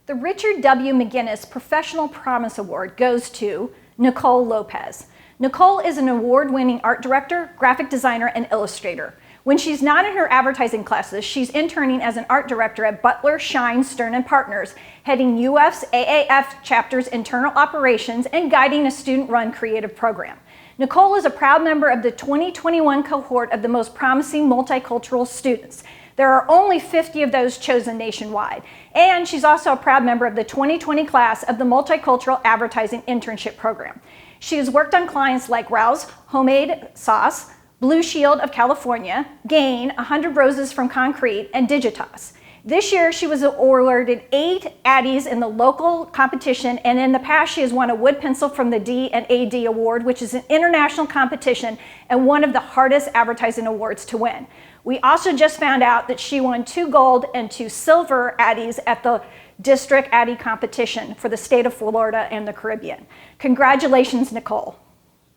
The Richard W. McGinnis Professional Promise Award goes to Nicole Lopez. Nicole is an award-winning art director, graphic designer, and illustrator. When she's not in her advertising classes, she's interning as an art director at Butler, Shine, Stern & Partners, heading UF's AAF chapter's internal operations and guiding a student-run creative program. Nicole is a proud member of the 2021 cohort of the most promising multicultural students. There are only 50 of those chosen nationwide. And she's also a proud member of the 2020 class of the Multicultural Advertising Internship Program. She has worked on clients like Rouse Homemade Sauce, Blue Shield of California, Gain, 100 Roses from Concrete, and Digitas. This year, she was awarded 8 Addies in the local competition, and in the past, she has won a wood pencil from the D&AD Award, which is an international competition and one of the hardest advertising awards to win. We also just found out that she won 2 gold and 2 silver Addies at the District Addie competition for the state of Florida and the Caribbean. Congratulations, Nicole.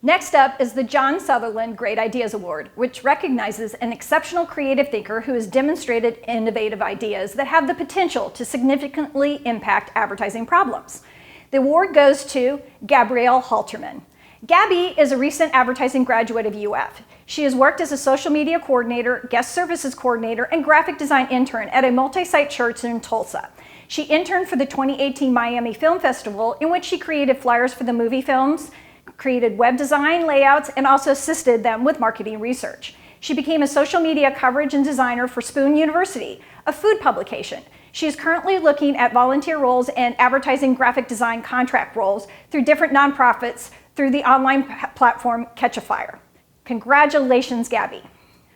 Next up is the John Sutherland Great Ideas Award, which recognizes an exceptional creative thinker who has demonstrated innovative ideas that have the potential to significantly impact advertising problems. The award goes to Gabrielle Halterman. Gabby is a recent advertising graduate of UF. She has worked as a social media coordinator, guest services coordinator, and graphic design intern at a multi-site church in Tulsa. She interned for the 2018 Miami Film Festival, in which she created flyers for the movie films, created web design layouts, and also assisted them with marketing research. She became a social media coverage and designer for Spoon University, a food publication. She is currently looking at volunteer roles and advertising graphic design contract roles through different nonprofits through the online platform Catch a Flyer. Congratulations, Gabby.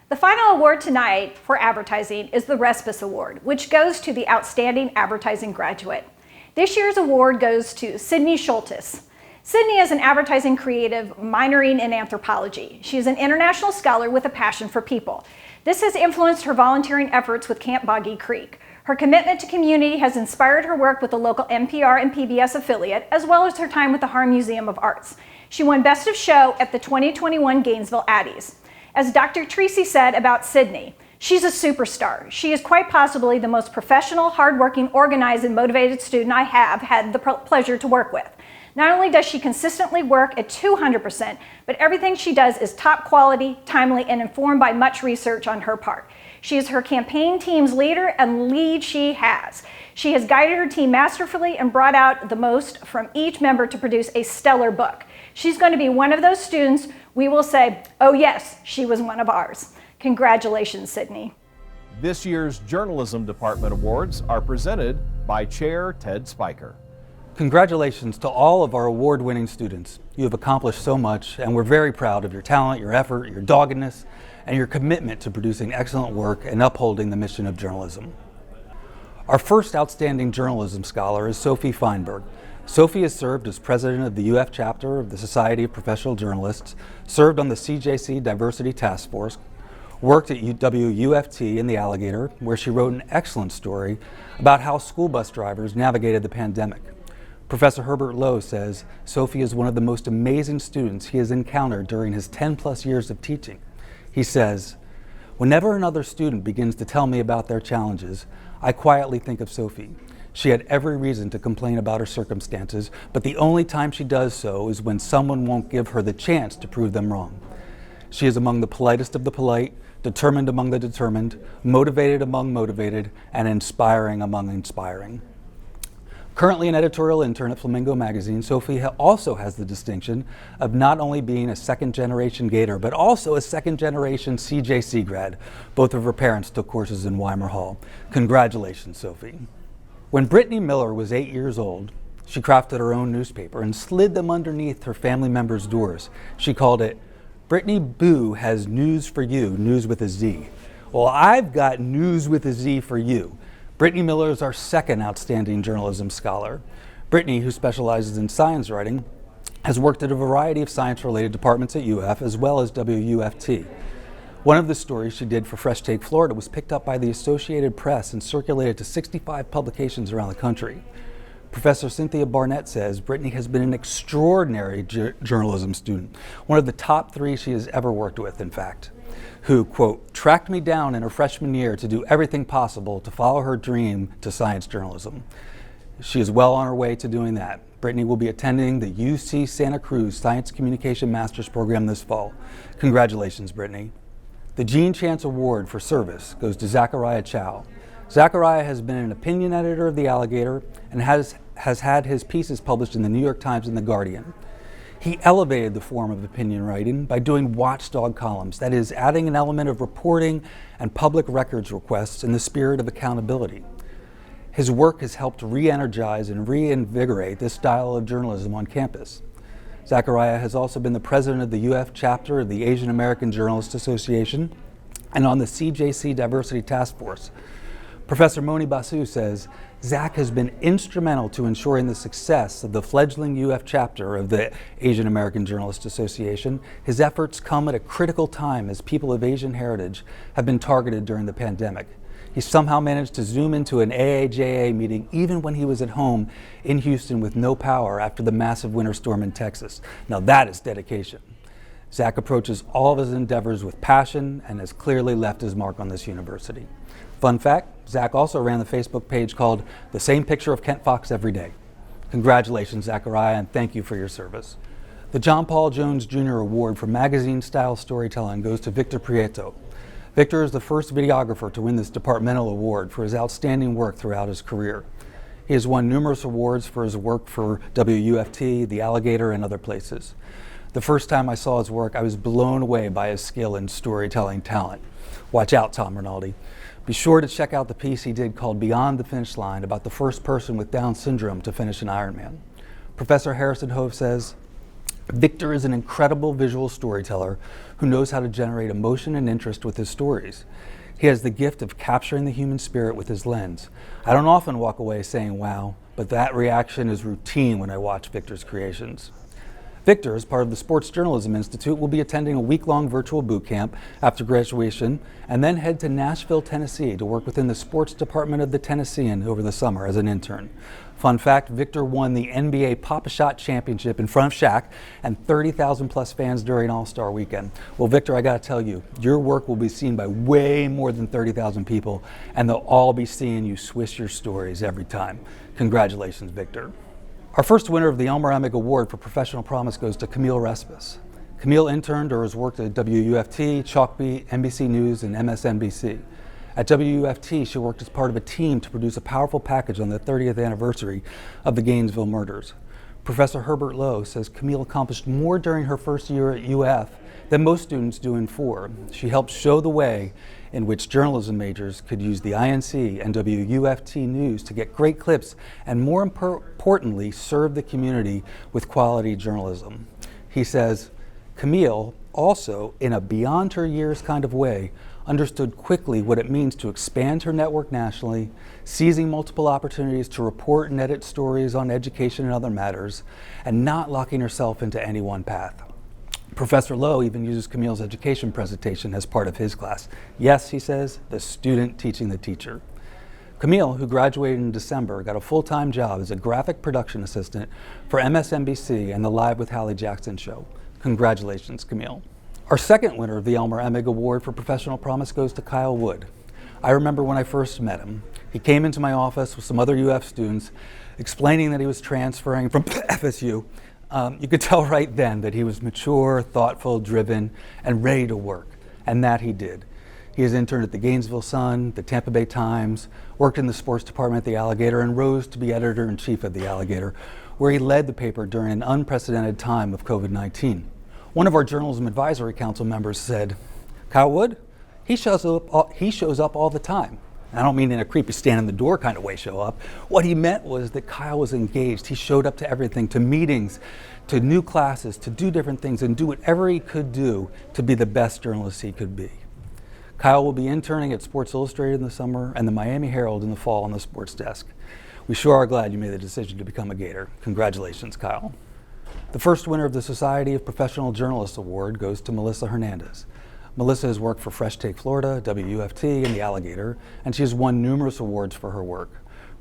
The final award tonight for advertising is the RESPESS Award, which goes to the Outstanding Advertising Graduate. This year's award goes to Sydney Schultes. Sydney is an advertising creative minoring in anthropology. She is an international scholar with a passion for people. This has influenced her volunteering efforts with Camp Boggy Creek. Her commitment to community has inspired her work with the local NPR and PBS affiliate, as well as her time with the Harm Museum of Arts. She won Best of Show at the 2021 Gainesville Addies. As Dr. Tracy said about Sydney, she's a superstar. She is quite possibly the most professional, hardworking, organized, and motivated student I have had the pleasure to work with. Not only does she consistently work at 200%, but everything she does is top quality, timely, and informed by much research on her part. She is her campaign team's leader and lead she has. She has guided her team masterfully and brought out the most from each member to produce a stellar book. She's going to be one of those students we will say, oh yes, she was one of ours. Congratulations, Sydney. This year's Journalism Department Awards are presented by Chair Ted Spiker. Congratulations to all of our award-winning students. You have accomplished so much, and we're very proud of your talent, your effort, your doggedness, and your commitment to producing excellent work and upholding the mission of journalism. Our first outstanding journalism scholar is Sophie Feinberg. Sophie has served as president of the UF chapter of the Society of Professional Journalists, served on the CJC Diversity Task Force, worked at WUFT in the Alligator, where she wrote an excellent story about how school bus drivers navigated the pandemic. Professor Herbert Lowe says Sophie is one of the most amazing students he has encountered during his 10+ years of teaching. He says, whenever another student begins to tell me about their challenges, I quietly think of Sophie. She had every reason to complain about her circumstances, but the only time she does so is when someone won't give her the chance to prove them wrong. She is among the politest of the polite, determined among the determined, motivated among motivated, and inspiring among inspiring. Currently an editorial intern at Flamingo magazine, Sophie also has the distinction of not only being a second-generation Gator, but also a second-generation CJC grad. Both of her parents took courses in Weimer Hall. Congratulations, Sophie. When Brittany Miller was 8 years old, she crafted her own newspaper and slid them underneath her family members' doors. She called it, Brittany Boo Has News for You, news with a Z. Well, I've got news with a Z for you. Brittany Miller is our second outstanding journalism scholar. Brittany, who specializes in science writing, has worked at a variety of science-related departments at UF as well as WUFT. One of the stories she did for Fresh Take Florida was picked up by the Associated Press and circulated to 65 publications around the country. Professor Cynthia Barnett says Brittany has been an extraordinary journalism student, one of the top 3 she has ever worked with, in fact, who, quote, tracked me down in her freshman year to do everything possible to follow her dream to science journalism. She is well on her way to doing that. Brittany will be attending the UC Santa Cruz Science Communication Master's Program this fall. Congratulations, Brittany. The Gene Chance Award for Service goes to Zachariah Chow. Zachariah has been an opinion editor of The Alligator and has had his pieces published in the New York Times and The Guardian. He elevated the form of opinion writing by doing watchdog columns, that is, adding an element of reporting and public records requests in the spirit of accountability. His work has helped re-energize and reinvigorate this style of journalism on campus. Zachariah has also been the president of the UF chapter of the Asian American Journalists Association and on the CJC Diversity Task Force. Professor Moni Basu says, Zach has been instrumental to ensuring the success of the fledgling UF chapter of the Asian American Journalists Association. His efforts come at a critical time as people of Asian heritage have been targeted during the pandemic. He somehow managed to zoom into an AAJA meeting even when he was at home in Houston with no power after the massive winter storm in Texas. Now that is dedication. Zach approaches all of his endeavors with passion and has clearly left his mark on this university. Fun fact, Zach also ran the Facebook page called The Same Picture of Kent Fox Every Day. Congratulations, Zachariah, and thank you for your service. The John Paul Jones Jr. Award for magazine-style storytelling goes to Victor Prieto. Victor is the first videographer to win this departmental award for his outstanding work throughout his career. He has won numerous awards for his work for WUFT, The Alligator, and other places. The first time I saw his work, I was blown away by his skill and storytelling talent. Watch out, Tom Rinaldi. Be sure to check out the piece he did called Beyond the Finish Line about the first person with Down syndrome to finish an Ironman. Professor Harrison Hove says, Victor is an incredible visual storyteller who knows how to generate emotion and interest with his stories. He has the gift of capturing the human spirit with his lens. I don't often walk away saying, wow, but that reaction is routine when I watch Victor's creations. Victor, as part of the Sports Journalism Institute, will be attending a week-long virtual boot camp after graduation and then head to Nashville, Tennessee to work within the sports department of the Tennessean over the summer as an intern. Fun fact, Victor won the NBA Pop-A-Shot Championship in front of Shaq and 30,000 plus fans during All-Star Weekend. Well, Victor, I gotta tell you, your work will be seen by way more than 30,000 people, and they'll all be seeing you swish your stories every time. Congratulations, Victor. Our first winner of the ELMER EMIG Award for Professional Promise goes to Camille RESPESS. Camille interned or has worked at WUFT, Chalkbeat, NBC News, and MSNBC. At WUFT, she worked as part of a team to produce a powerful package on the 30th anniversary of the Gainesville murders. Professor Herbert Lowe says Camille accomplished more during her first year at UF than most students do in 4. She helped show the way in which journalism majors could use the INC and WUFT News to get great clips and, more importantly, serve the community with quality journalism. He says, Camille also, in a beyond her years kind of way, understood quickly what it means to expand her network nationally, seizing multiple opportunities to report and edit stories on education and other matters, and not locking herself into any one path. Professor Lowe even uses Camille's education presentation as part of his class. Yes, he says, the student teaching the teacher. Camille, who graduated in December, got a full-time job as a graphic production assistant for MSNBC and the Live with Hallie Jackson show. Congratulations, Camille. Our second winner of the ELMER EMIG Award for Professional Promise goes to Kyle Wood. I remember when I first met him. He came into my office with some other UF students explaining that he was transferring from FSU. You could tell right then that he was mature, thoughtful, driven, and ready to work, and that he did. He has interned at the Gainesville Sun, the Tampa Bay Times, worked in the sports department at the Alligator, and rose to be editor-in-chief of the Alligator, where he led the paper during an unprecedented time of COVID-19. One of our Journalism Advisory Council members said, Kyle Wood, he shows up all the time. I don't mean in a creepy stand in the door kind of way show up. What he meant was that Kyle was engaged. He showed up to everything, to meetings, to new classes, to do different things and do whatever he could do to be the best journalist he could be. Kyle will be interning at Sports Illustrated in the summer and the Miami Herald in the fall on the sports desk. We sure are glad you made the decision to become a Gator. Congratulations, Kyle. The first winner of the Society of Professional Journalists Award goes to Melissa Hernandez. Melissa has worked for Fresh Take Florida, WUFT, and the Alligator, and she has won numerous awards for her work.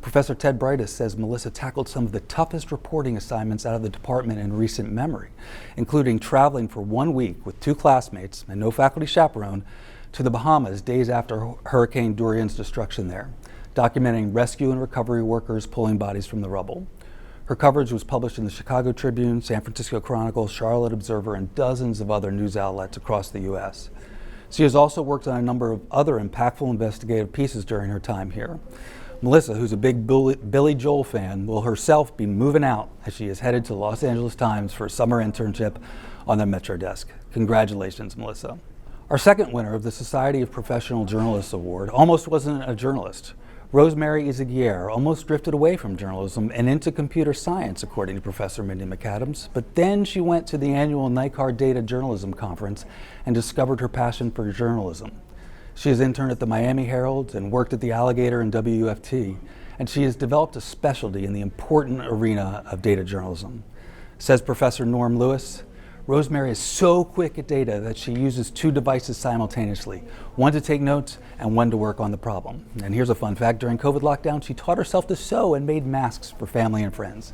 Professor Ted Brightus says Melissa tackled some of the toughest reporting assignments out of the department in recent memory, including traveling for 1 week with 2 classmates and no faculty chaperone to the Bahamas days after Hurricane Dorian's destruction there, documenting rescue and recovery workers pulling bodies from the rubble. Her coverage was published in the Chicago Tribune, San Francisco Chronicle, Charlotte Observer, and dozens of other news outlets across the U.S. She has also worked on a number of other impactful investigative pieces during her time here. Melissa, who's a big Billy Joel fan, will herself be moving out as she is headed to the Los Angeles Times for a summer internship on their Metro desk. Congratulations, Melissa. Our second winner of the Society of Professional Journalists Award almost wasn't a journalist. Rosemary Izaguirre almost drifted away from journalism and into computer science, according to Professor Mindy McAdams, but then she went to the annual NICAR Data Journalism Conference and discovered her passion for journalism. She has interned at the Miami Herald and worked at the Alligator and WUFT, and she has developed a specialty in the important arena of data journalism. Says Professor Norm Lewis, Rosemary is so quick at data that she uses 2 devices simultaneously, one to take notes and one to work on the problem. And here's a fun fact, during COVID lockdown, she taught herself to sew and made masks for family and friends.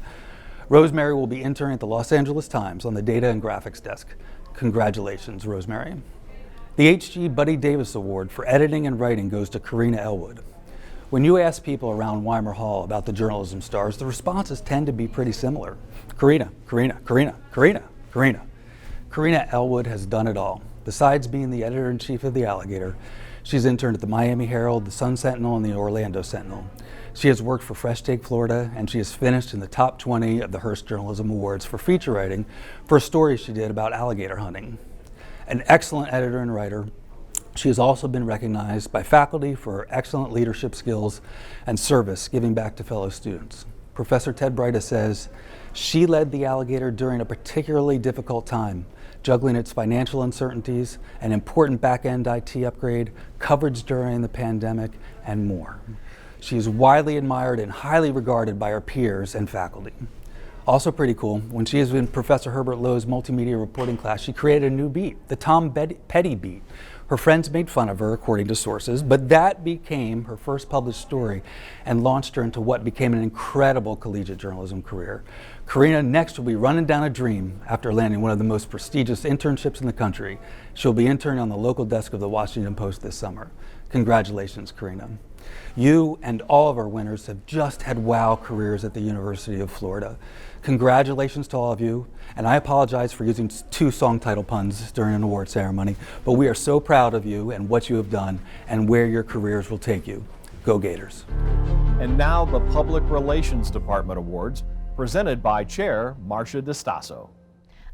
Rosemary will be interning at the Los Angeles Times on the Data and Graphics desk. Congratulations, Rosemary. The H.G. Buddy Davis Award for Editing and Writing goes to Karina Elwood. When you ask people around Weimer Hall about the journalism stars, the responses tend to be pretty similar. Karina, Karina, Karina, Karina, Karina. Karina Elwood has done it all. Besides being the editor-in-chief of The Alligator, she's interned at the Miami Herald, the Sun Sentinel, and the Orlando Sentinel. She has worked for Fresh Take Florida, and she has finished in the top 20 of the Hearst Journalism Awards for feature writing for a story she did about alligator hunting. An excellent editor and writer, she has also been recognized by faculty for her excellent leadership skills and service giving back to fellow students. Professor Ted Breida says, she led the Alligator during a particularly difficult time, juggling its financial uncertainties, an important back-end IT upgrade, coverage during the pandemic, and more. She is widely admired and highly regarded by her peers and faculty. Also pretty cool, when she was in Professor Herbert Lowe's multimedia reporting class, she created a new beat, the Tom Petty beat. Her friends made fun of her, according to sources, but that became her first published story and launched her into what became an incredible collegiate journalism career. Karina next will be running down a dream after landing one of the most prestigious internships in the country. She'll be interning on the local desk of the Washington Post this summer. Congratulations, Karina. You and all of our winners have just had wow careers at the University of Florida. Congratulations to all of you, and I apologize for using 2 song title puns during an award ceremony, but we are so proud of you and what you have done and where your careers will take you. Go Gators. And now the Public Relations Department Awards, presented by Chair Marcia DeStasso.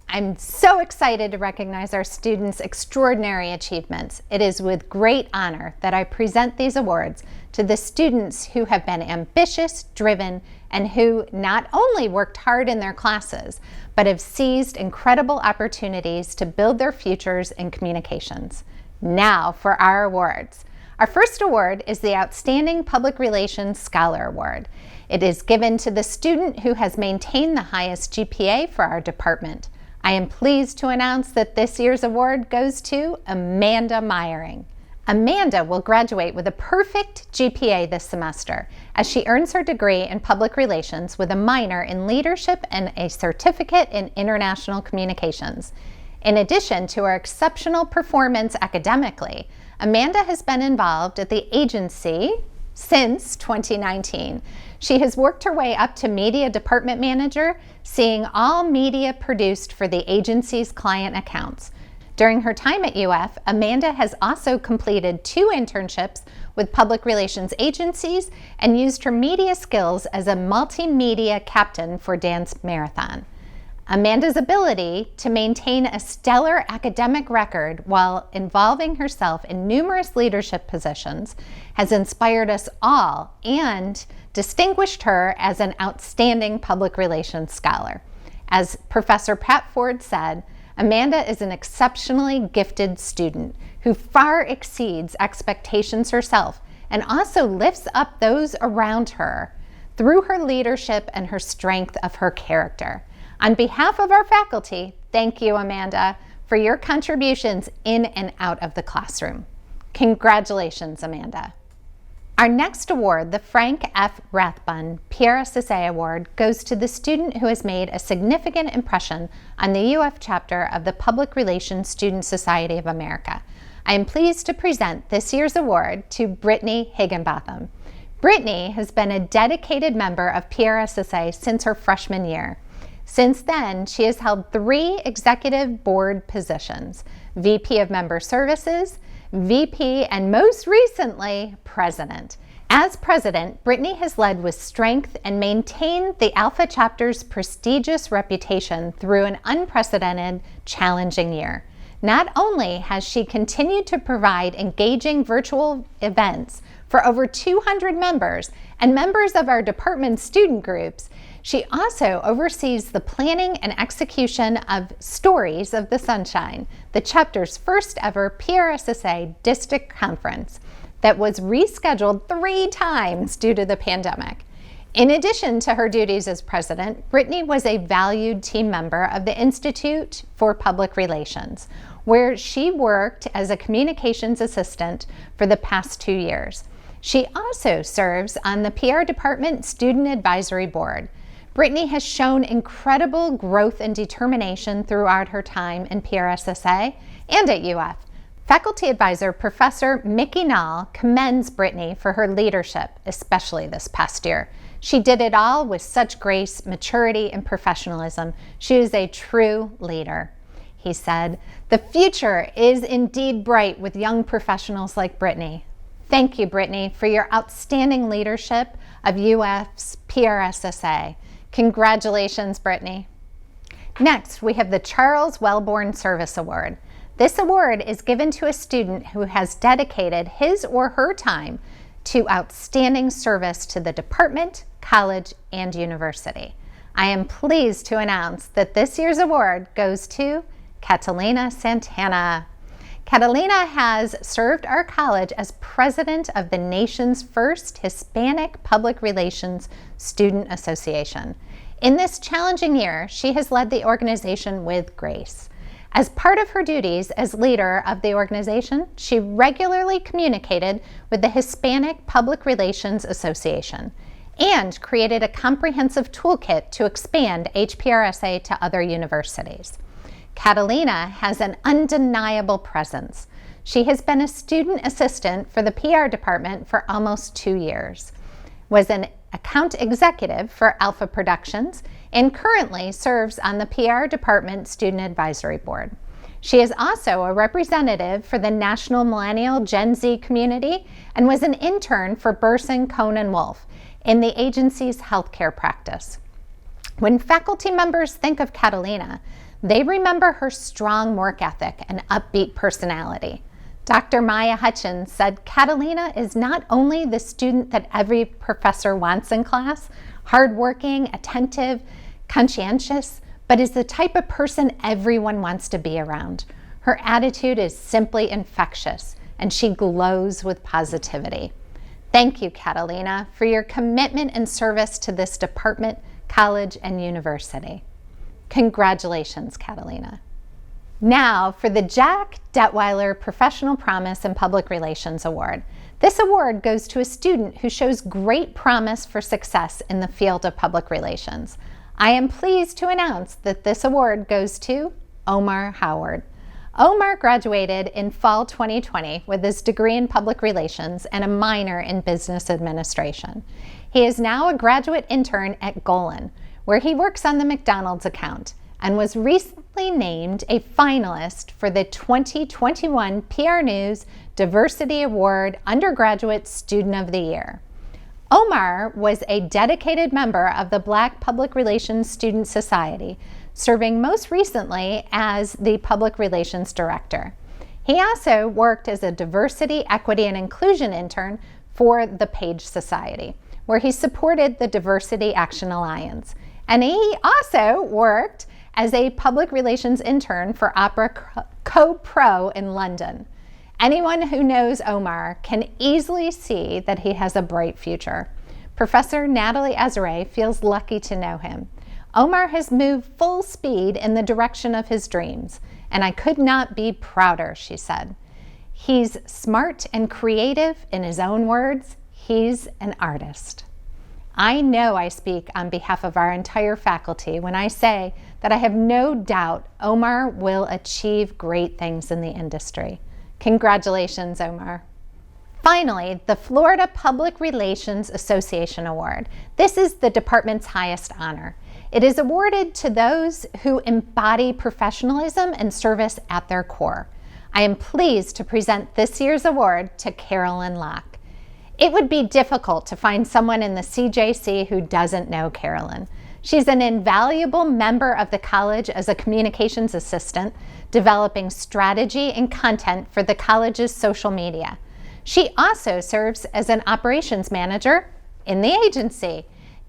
I'm so excited to recognize our students' extraordinary achievements. It is with great honor that I present these awards to the students who have been ambitious, driven, and who not only worked hard in their classes, but have seized incredible opportunities to build their futures in communications. Now for our awards. Our first award is the Outstanding Public Relations Scholar Award. It is given to the student who has maintained the highest GPA for our department. I am pleased to announce that this year's award goes to Amanda Meyering. Amanda will graduate with a perfect GPA this semester as she earns her degree in public relations with a minor in leadership and a certificate in international communications. In addition to her exceptional performance academically, Amanda has been involved at the agency since 2019. She has worked her way up to media department manager, seeing all media produced for the agency's client accounts. During her time at UF, Amanda has also completed 2 internships with public relations agencies and used her media skills as a multimedia captain for Dance Marathon. Amanda's ability to maintain a stellar academic record while involving herself in numerous leadership positions has inspired us all and distinguished her as an outstanding public relations scholar. As Professor Pat Ford said, Amanda is an exceptionally gifted student who far exceeds expectations herself and also lifts up those around her through her leadership and her strength of her character. On behalf of our faculty, thank you, Amanda, for your contributions in and out of the classroom. Congratulations, Amanda. Our next award, the Frank F. RATHBUN PRSSA Award, goes to the student who has made a significant impression on the UF chapter of the Public Relations Student Society of America. I am pleased to present this year's award to Brittany Higginbotham. Brittany has been a dedicated member of PRSSA since her freshman year. Since then, she has held 3 executive board positions, VP of Member Services, VP, and most recently, President. As President, Brittany has led with strength and maintained the Alpha Chapter's prestigious reputation through an unprecedented, challenging year. Not only has she continued to provide engaging virtual events for over 200 members and members of our department's student groups, she also oversees the planning and execution of Stories of the Sunshine, the chapter's first ever PRSSA district conference that was rescheduled 3 times due to the pandemic. In addition to her duties as president, Brittany was a valued team member of the Institute for Public Relations, where she worked as a communications assistant for the past 2 years. She also serves on the PR Department Student Advisory Board. Brittany has shown incredible growth and determination throughout her time in PRSSA and at UF. Faculty advisor Professor Mickey Nall commends Brittany for her leadership, especially this past year. She did it all with such grace, maturity, and professionalism. She is a true leader. He said, "The future is indeed bright with young professionals like Brittany." Thank you, Brittany, for your outstanding leadership of UF's PRSSA. Congratulations, Brittany. Next, we have the Charles Wellborn Service Award. This award is given to a student who has dedicated his or her time to outstanding service to the department, college, and university. I am pleased to announce that this year's award goes to Catalina Santana. Catalina has served our college as president of the nation's first Hispanic Public Relations Student Association. In this challenging year, she has led the organization with grace. As part of her duties as leader of the organization, she regularly communicated with the Hispanic Public Relations Association and created a comprehensive toolkit to expand HPRSA to other universities. Catalina has an undeniable presence. She has been a student assistant for the PR department for almost 2 years, was an account executive for Alpha Productions, and currently serves on the PR department student advisory board. She is also a representative for the National Millennial Gen Z community and was an intern for Burson, Cohn & Wolfe in the agency's healthcare practice. When faculty members think of Catalina, they remember her strong work ethic and upbeat personality. Dr. Maya Hutchins said Catalina is not only the student that every professor wants in class, hardworking, attentive, conscientious, but is the type of person everyone wants to be around. Her attitude is simply infectious, and she glows with positivity. Thank you, Catalina, for your commitment and service to this department, college, and university. Congratulations, Catalina. Now for the Jack Detweiler Professional Promise and Public Relations Award. This award goes to a student who shows great promise for success in the field of public relations. I am pleased to announce that this award goes to Omar Howard. Omar graduated in fall 2020 with his degree in public relations and a minor in business administration. He is now a graduate intern at Golan, where he works on the McDonald's account, and was recently named a finalist for the 2021 PR News Diversity Award Undergraduate Student of the Year. Omar was a dedicated member of the Black Public Relations Student Society, serving most recently as the Public Relations Director. He also worked as a Diversity, Equity, and Inclusion intern for the Page Society, where he supported the Diversity Action Alliance. And he also worked as a public relations intern for Opera Co-Pro in London. Anyone who knows Omar can easily see that he has a bright future. Professor Natalie Ezra feels lucky to know him. Omar has moved full speed in the direction of his dreams, and I could not be prouder, she said. He's smart and creative in his own words. He's an artist. I know I speak on behalf of our entire faculty when I say that I have no doubt Omar will achieve great things in the industry. Congratulations, Omar. Finally, the Florida Public Relations Association Award. This is the department's highest honor. It is awarded to those who embody professionalism and service at their core. I am pleased to present this year's award to Carolyn Locke. It would be difficult to find someone in the CJC who doesn't know Carolyn. She's an invaluable member of the college as a communications assistant, developing strategy and content for the college's social media. She also serves as an operations manager in the agency.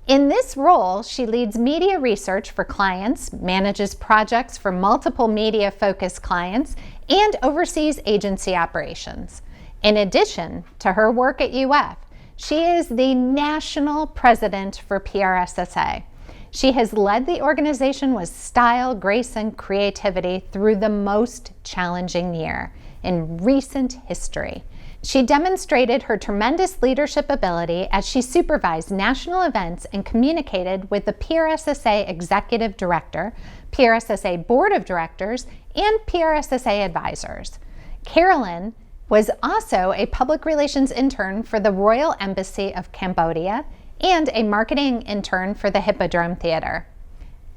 In this role, she leads media research for clients, manages projects for multiple media-focused clients, and oversees agency operations. In addition to her work at UF, she is the national president for PRSSA. She has led the organization with style, grace, and creativity through the most challenging year in recent history. She demonstrated her tremendous leadership ability as she supervised national events and communicated with the PRSSA Executive Director, PRSSA Board of Directors, and PRSSA advisors. Carolyn was also a public relations intern for the Royal Embassy of Cambodia and a marketing intern for the Hippodrome Theater.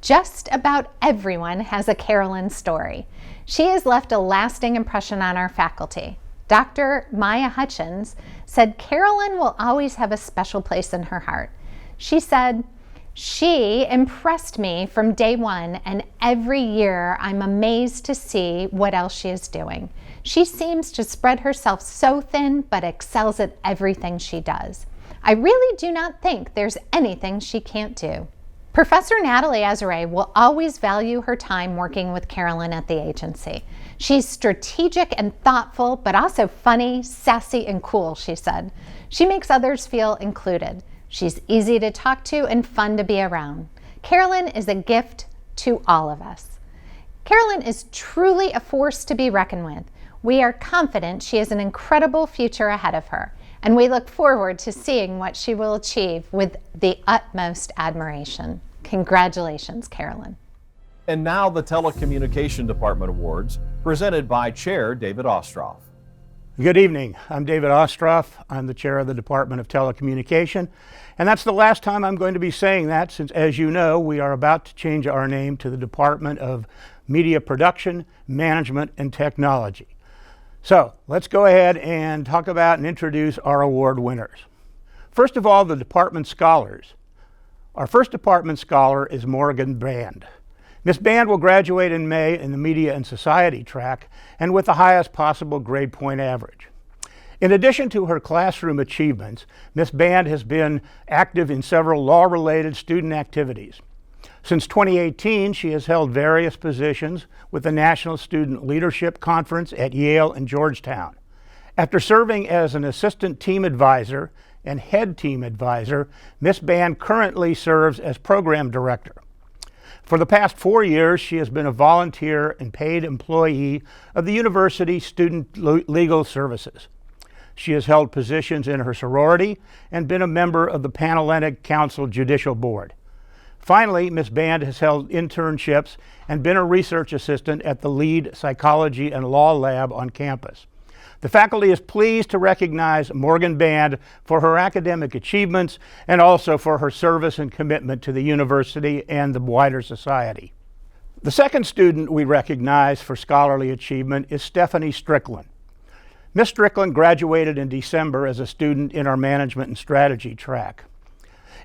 Just about everyone has a Carolyn story. She has left a lasting impression on our faculty. Dr. Maya Hutchins said Carolyn will always have a special place in her heart. She said, "She impressed me from day one, and every year I'm amazed to see what else she is doing. She seems to spread herself so thin, but excels at everything she does. I really do not think there's anything she can't do." Professor Natalie Ezra will always value her time working with Carolyn at the agency. She's strategic and thoughtful, but also funny, sassy, and cool, she said. She makes others feel included. She's easy to talk to and fun to be around. Carolyn is a gift to all of us. Carolyn is truly a force to be reckoned with. We are confident she has an incredible future ahead of her, and we look forward to seeing what she will achieve with the utmost admiration. Congratulations, Carolyn. And now the Telecommunication Department Awards, presented by Chair David Ostroff. Good evening. I'm David Ostroff. I'm the chair of the Department of Telecommunication, and that's the last time I'm going to be saying that since, as you know, we are about to change our name to the Department of Media Production, Management, and Technology. So let's go ahead and talk about and introduce our award winners. First of all, the department scholars. Our first department scholar is Morgan Band. Miss Band will graduate in May in the Media and Society track and with the highest possible grade point average. In addition to her classroom achievements, Miss Band has been active in several law-related student activities. Since 2018, she has held various positions with the National Student Leadership Conference at Yale and Georgetown. After serving as an assistant team advisor and head team advisor, Miss Band currently serves as program director. For the past 4 years, she has been a volunteer and paid employee of the University Student Legal Services. She has held positions in her sorority and been a member of the Panhellenic Council Judicial Board. Finally, Ms. Band has held internships and been a research assistant at the Lead Psychology and Law Lab on campus. The faculty is pleased to recognize Morgan Band for her academic achievements and also for her service and commitment to the university and the wider society. The second student we recognize for scholarly achievement is Stephanie Strickland. Ms. Strickland graduated in December as a student in our Management and Strategy track.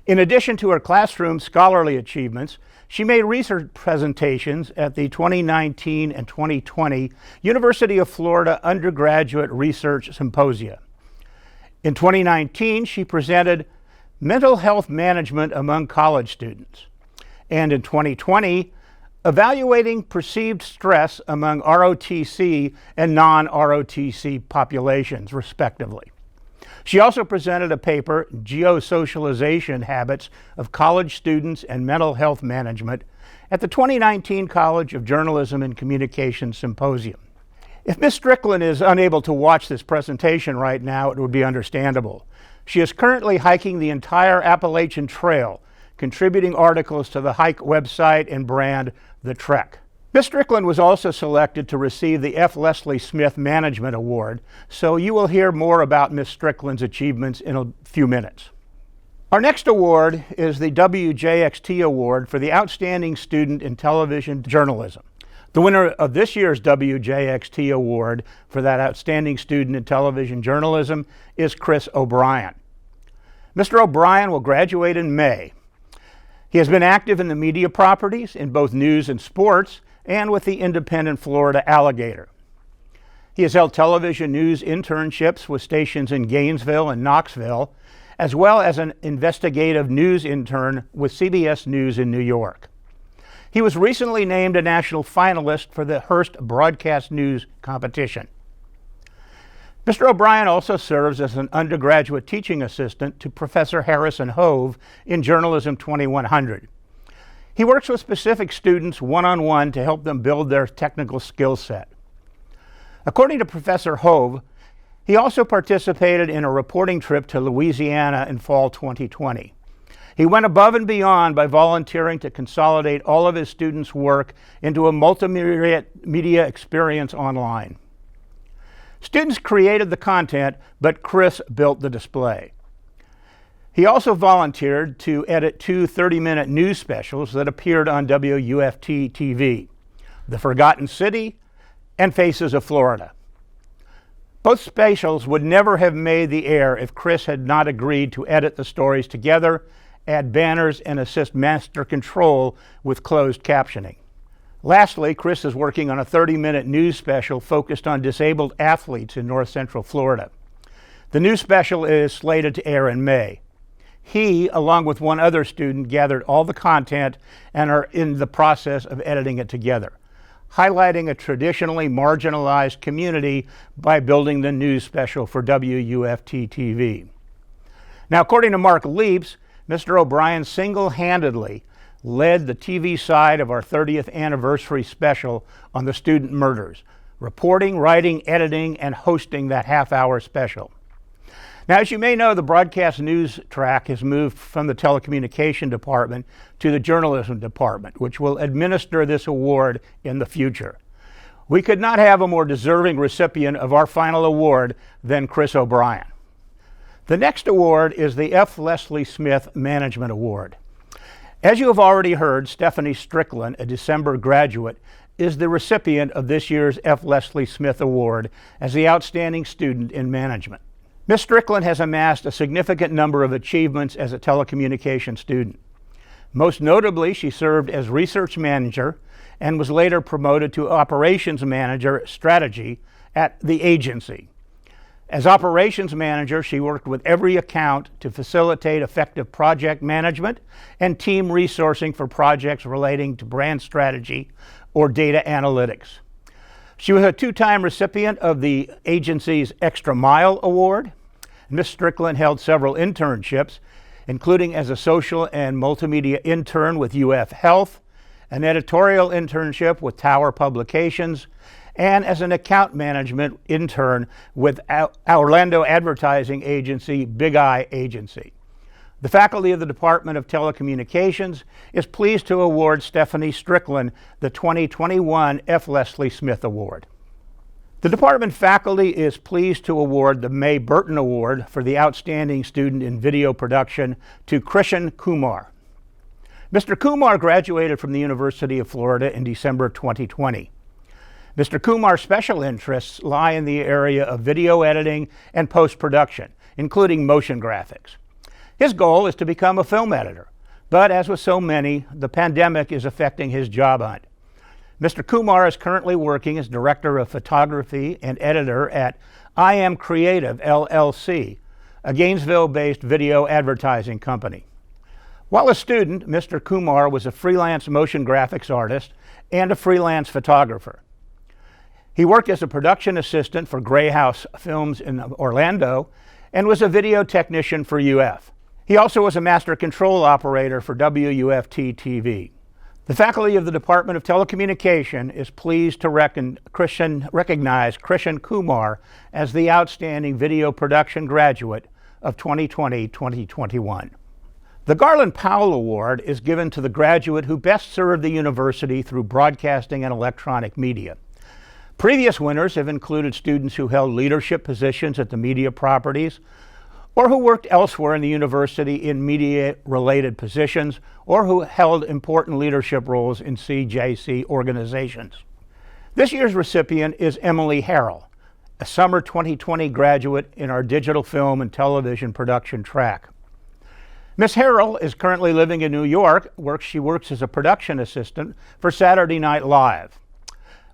In addition to her classroom scholarly achievements, she made research presentations at the 2019 and 2020 University of Florida Undergraduate Research Symposia. In 2019, she presented Mental Health Management Among College Students, and in 2020, Evaluating Perceived Stress Among ROTC and non-ROTC Populations, respectively. She also presented a paper, Geosocialization Habits of College Students and Mental Health Management, at the 2019 College of Journalism and Communication Symposium. If Ms. Strickland is unable to watch this presentation right now, it would be understandable. She is currently hiking the entire Appalachian Trail, contributing articles to the hike website and brand, The Trek. Ms. Strickland was also selected to receive the F. Leslie Smith Management Award, so you will hear more about Ms. Strickland's achievements in a few minutes. Our next award is the WJXT Award for the Outstanding Student in Television Journalism. The winner of this year's WJXT Award for that Outstanding Student in Television Journalism is Chris O'Brien. Mr. O'Brien will graduate in May. He has been active in the media properties in both news and sports, and with the independent Florida Alligator. He has held television news internships with stations in Gainesville and Knoxville, as well as an investigative news intern with CBS News in New York. He was recently named a national finalist for the Hearst Broadcast News competition. Mr. O'Brien also serves as an undergraduate teaching assistant to Professor Harrison Hove in Journalism 2100. He works with specific students one-on-one to help them build their technical skill set. According to Professor Hove, He also participated in a reporting trip to Louisiana in fall 2020. He went above and beyond by volunteering to consolidate all of his students' work into a multimedia experience online. Students created the content, but Chris built the display. He also volunteered to edit two 30-minute news specials that appeared on WUFT TV, The Forgotten City and Faces of Florida. Both specials would never have made the air if Chris had not agreed to edit the stories together, add banners, and assist master control with closed captioning. Lastly, Chris is working on a 30-minute news special focused on disabled athletes in North Central Florida. The news special is slated to air in May. He, along with one other student, gathered all the content and are in the process of editing it together, highlighting a traditionally marginalized community by building the news special for WUFT TV. Now, according to Mark Leaps, Mr. O'Brien single-handedly led the TV side of our 30th anniversary special on the student murders, reporting, writing, editing, and hosting that half-hour special. Now, as you may know, the broadcast news track has moved from the telecommunication department to the journalism department, which will administer this award in the future. We could not have a more deserving recipient of our final award than Chris O'Brien. The next award is the F. Leslie Smith Management Award. As you have already heard, Stephanie Strickland, a December graduate, is the recipient of this year's F. Leslie Smith Award as the Outstanding Student in Management. Ms. Strickland has amassed a significant number of achievements as a telecommunications student. Most notably, she served as research manager and was later promoted to operations manager strategy at the agency. As operations manager, she worked with every account to facilitate effective project management and team resourcing for projects relating to brand strategy or data analytics. She was a two-time recipient of the agency's Extra Mile Award. Ms. Strickland held several internships, including as a social and multimedia intern with UF Health, an editorial internship with Tower Publications, and as an account management intern with Orlando advertising agency Big Eye Agency. The faculty of the Department of Telecommunications is pleased to award Stephanie Strickland the 2021 F. Leslie Smith Award. The department faculty is pleased to award the May Burton Award for the Outstanding Student in Video Production to Krishan Kumar. Mr. Kumar graduated from the University of Florida in December 2020. Mr. Kumar's special interests lie in the area of video editing and post-production, including motion graphics. His goal is to become a film editor, but as with so many, the pandemic is affecting his job hunt. Mr. Kumar is currently working as Director of Photography and Editor at I Am Creative, LLC, a Gainesville-based video advertising company. While a student, Mr. Kumar was a freelance motion graphics artist and a freelance photographer. He worked as a production assistant for Gray House Films in Orlando and was a video technician for UF. He also was a master control operator for WUFT TV. The faculty of the Department of Telecommunication is pleased to recognize Krishan Kumar as the Outstanding Video Production Graduate of 2020-2021. The Garland Powell Award is given to the graduate who best served the university through broadcasting and electronic media. Previous winners have included students who held leadership positions at the media properties or who worked elsewhere in the university in media-related positions or who held important leadership roles in CJC organizations. This year's recipient is Emily Harrell, a summer 2020 graduate in our digital film and television production track. Ms. Harrell is currently living in New York, where she works as a production assistant for Saturday Night Live.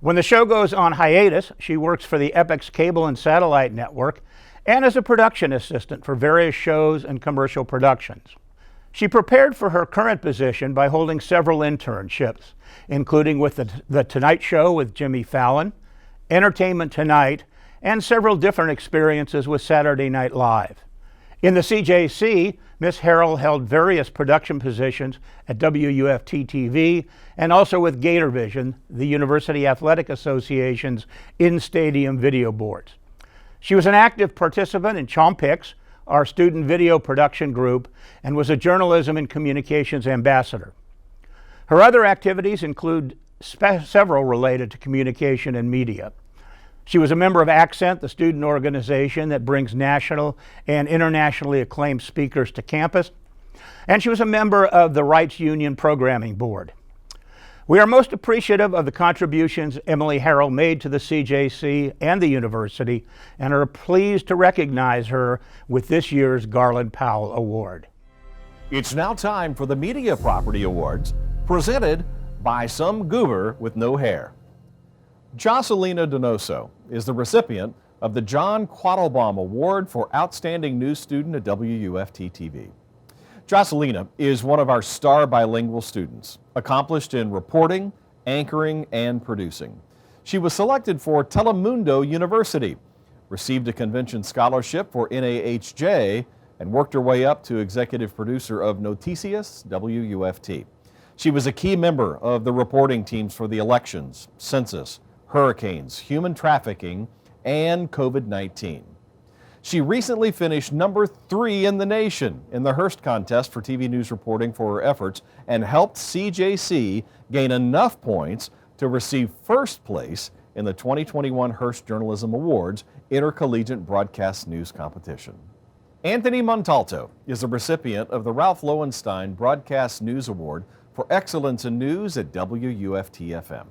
When the show goes on hiatus, she works for the Epix Cable and Satellite Network and as a production assistant for various shows and commercial productions. She prepared for her current position by holding several internships, including with the Tonight Show with Jimmy Fallon, Entertainment Tonight, and several different experiences with Saturday Night Live. In the CJC, Ms. Harrell held various production positions at WUFT TV and also with GatorVision, the University Athletic Association's in-stadium video boards. She was an active participant in Chompix, our student video production group, and was a journalism and communications ambassador. Her other activities include several related to communication and media. She was a member of Accent, the student organization that brings national and internationally acclaimed speakers to campus, and she was a member of the Rights Union Programming Board. We are most appreciative of the contributions Emily Harrell made to the CJC and the university, and are pleased to recognize her with this year's Garland Powell Award. It's now time for the Media Property Awards, presented by some goober with no hair. Jocelina Donoso is the recipient of the John Quattlebaum Award for Outstanding News Student at WUFT-TV. Jocelina is one of our star bilingual students, accomplished in reporting, anchoring, and producing. She was selected for Telemundo University, received a convention scholarship for NAHJ, and worked her way up to executive producer of Noticias WUFT. She was a key member of the reporting teams for the elections, census, hurricanes, human trafficking, and COVID-19. She recently finished number 3 in the nation in the Hearst contest for TV news reporting for her efforts, and helped CJC gain enough points to receive first place in the 2021 Hearst Journalism Awards Intercollegiate Broadcast News Competition. Anthony Montalto is the recipient of the Ralph Lowenstein Broadcast News Award for Excellence in News at WUFT-FM.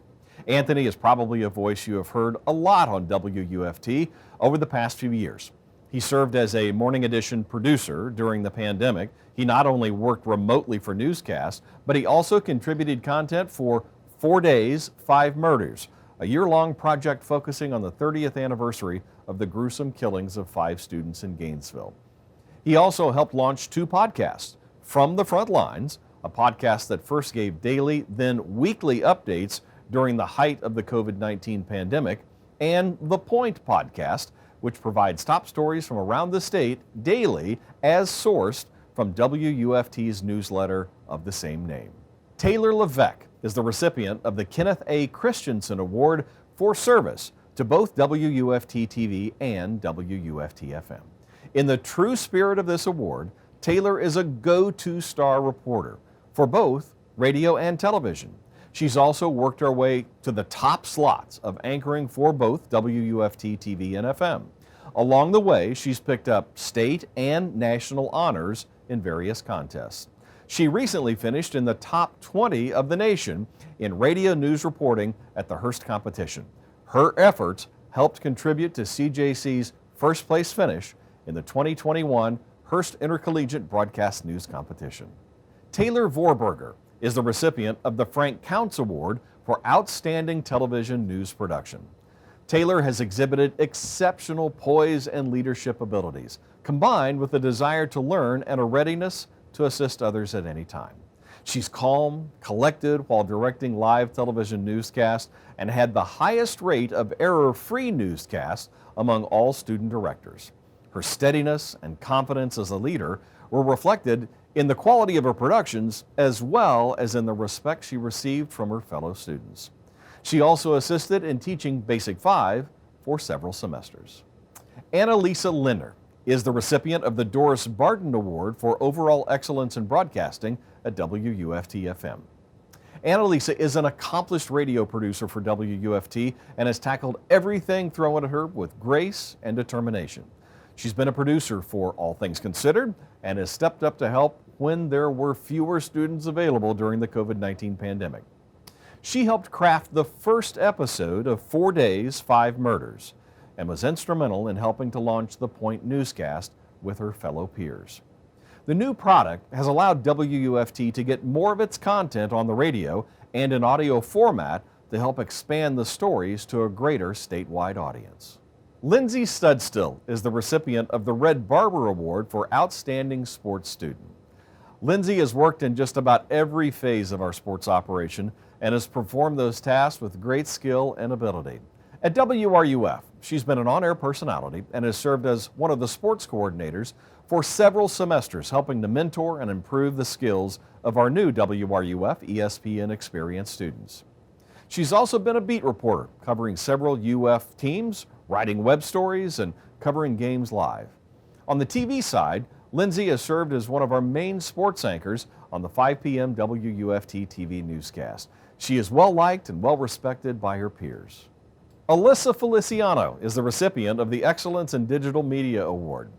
Anthony is probably a voice you have heard a lot on WUFT over the past few years. He served as a morning edition producer during the pandemic. He not only worked remotely for newscasts, but he also contributed content for 4 Days, 5 Murders, a year-long project focusing on the 30th anniversary of the gruesome killings of 5 students in Gainesville. He also helped launch 2 podcasts, From the Front Lines, a podcast that first gave daily, then weekly updates during the height of the COVID-19 pandemic, and The Point podcast, which provides top stories from around the state daily as sourced from WUFT's newsletter of the same name. Taylor Levesque is the recipient of the Kenneth A. Christensen Award for service to both WUFT-TV and WUFT-FM. In the true spirit of this award, Taylor is a go-to star reporter for both radio and television. She's also worked her way to the top slots of anchoring for both WUFT-TV and FM. Along the way, she's picked up state and national honors in various contests. She recently finished in the top 20 of the nation in radio news reporting at the Hearst competition. Her efforts helped contribute to CJC's first place finish in the 2021 Hearst Intercollegiate Broadcast News Competition. Taylor Vorberger is the recipient of the Frank Counts Award for Outstanding Television News Production. Taylor has exhibited exceptional poise and leadership abilities, combined with a desire to learn and a readiness to assist others at any time. She's calm, collected while directing live television newscasts, and had the highest rate of error-free newscasts among all student directors. Her steadiness and confidence as a leader were reflected in the quality of her productions, as well as in the respect she received from her fellow students. She also assisted in teaching Basic 5 for several semesters. Annalisa Linner is the recipient of the Doris Barton Award for Overall Excellence in Broadcasting at WUFT-FM. Annalisa is an accomplished radio producer for WUFT and has tackled everything thrown at her with grace and determination. She's been a producer for All Things Considered and has stepped up to help when there were fewer students available during the COVID-19 pandemic. She helped craft the first episode of 4 Days, 5 Murders, and was instrumental in helping to launch the Point newscast with her fellow peers. The new product has allowed WUFT to get more of its content on the radio and in audio format to help expand the stories to a greater statewide audience. Lindsay Studstill is the recipient of the Red Barber Award for Outstanding Sports Student. Lindsay has worked in just about every phase of our sports operation and has performed those tasks with great skill and ability. At WRUF, she's been an on-air personality and has served as one of the sports coordinators for several semesters, helping to mentor and improve the skills of our new WRUF ESPN experienced students. She's also been a beat reporter, covering several UF teams, writing web stories, and covering games live. On the TV side, Lindsay has served as one of our main sports anchors on the 5 p.m. WUFT TV newscast. She is well-liked and well-respected by her peers. Alyssa Feliciano is the recipient of the Excellence in Digital Media Award.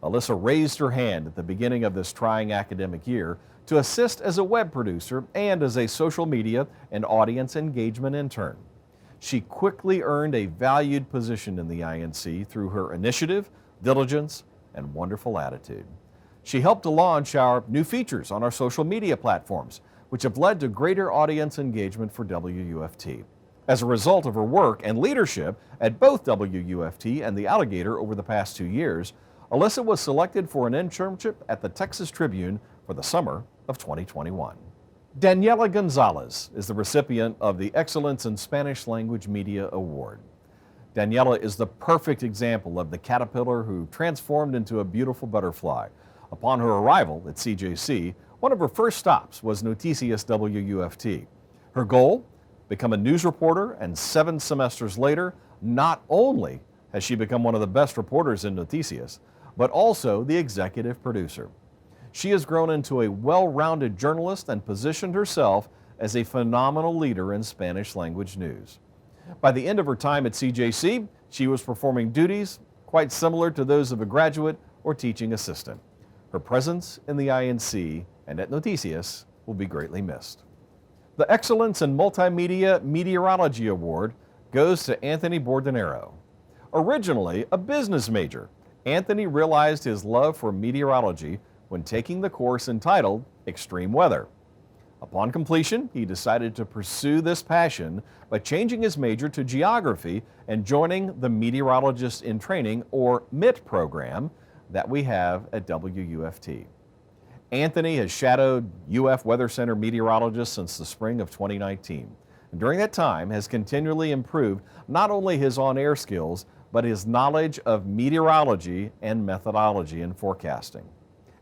Alyssa raised her hand at the beginning of this trying academic year to assist as a web producer and as a social media and audience engagement intern. She quickly earned a valued position in the INC through her initiative, diligence, and wonderful attitude. She helped to launch our new features on our social media platforms, which have led to greater audience engagement for WUFT. As a result of her work and leadership at both WUFT and the Alligator over the past 2 years, Alyssa was selected for an internship at the Texas Tribune for the summer of 2021. Daniela Gonzalez is the recipient of the Excellence in Spanish Language Media Award. Daniela is the perfect example of the caterpillar who transformed into a beautiful butterfly. Upon her arrival at CJC, one of her first stops was Noticias WUFT. Her goal? Become a news reporter, and 7 semesters later, not only has she become one of the best reporters in Noticias, but also the executive producer. She has grown into a well-rounded journalist and positioned herself as a phenomenal leader in Spanish language news. By the end of her time at CJC, she was performing duties quite similar to those of a graduate or teaching assistant. Her presence in the INC and at Noticias will be greatly missed. The Excellence in Multimedia Meteorology Award goes to Anthony Bordenero. Originally a business major, Anthony realized his love for meteorology when taking the course entitled Extreme Weather. Upon completion, he decided to pursue this passion by changing his major to geography and joining the Meteorologist in Training, or MIT program, that we have at WUFT. Anthony has shadowed UF Weather Center meteorologists since the spring of 2019. And during that time has continually improved not only his on-air skills, but his knowledge of meteorology and methodology in forecasting.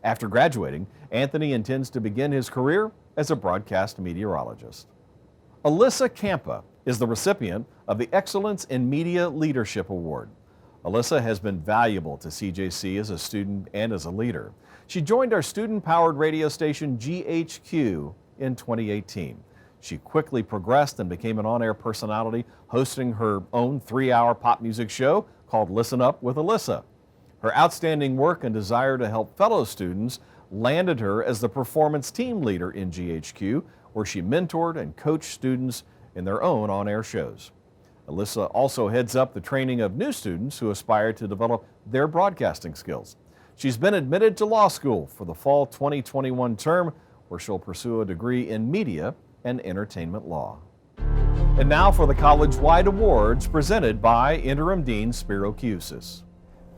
After graduating, Anthony intends to begin his career as a broadcast meteorologist. Alyssa Campa is the recipient of the Excellence in Media Leadership Award. Alyssa has been valuable to CJC as a student and as a leader. She joined our student-powered radio station GHQ in 2018. She quickly progressed and became an on-air personality, hosting her own 3-hour pop music show called Listen Up with Alyssa. Her outstanding work and desire to help fellow students landed her as the performance team leader in GHQ, where she mentored and coached students in their own on-air shows. Alyssa also heads up the training of new students who aspire to develop their broadcasting skills. She's been admitted to law school for the fall 2021 term, where she'll pursue a degree in media and entertainment law. And now for the college-wide awards presented by Interim Dean Spiro Cusis.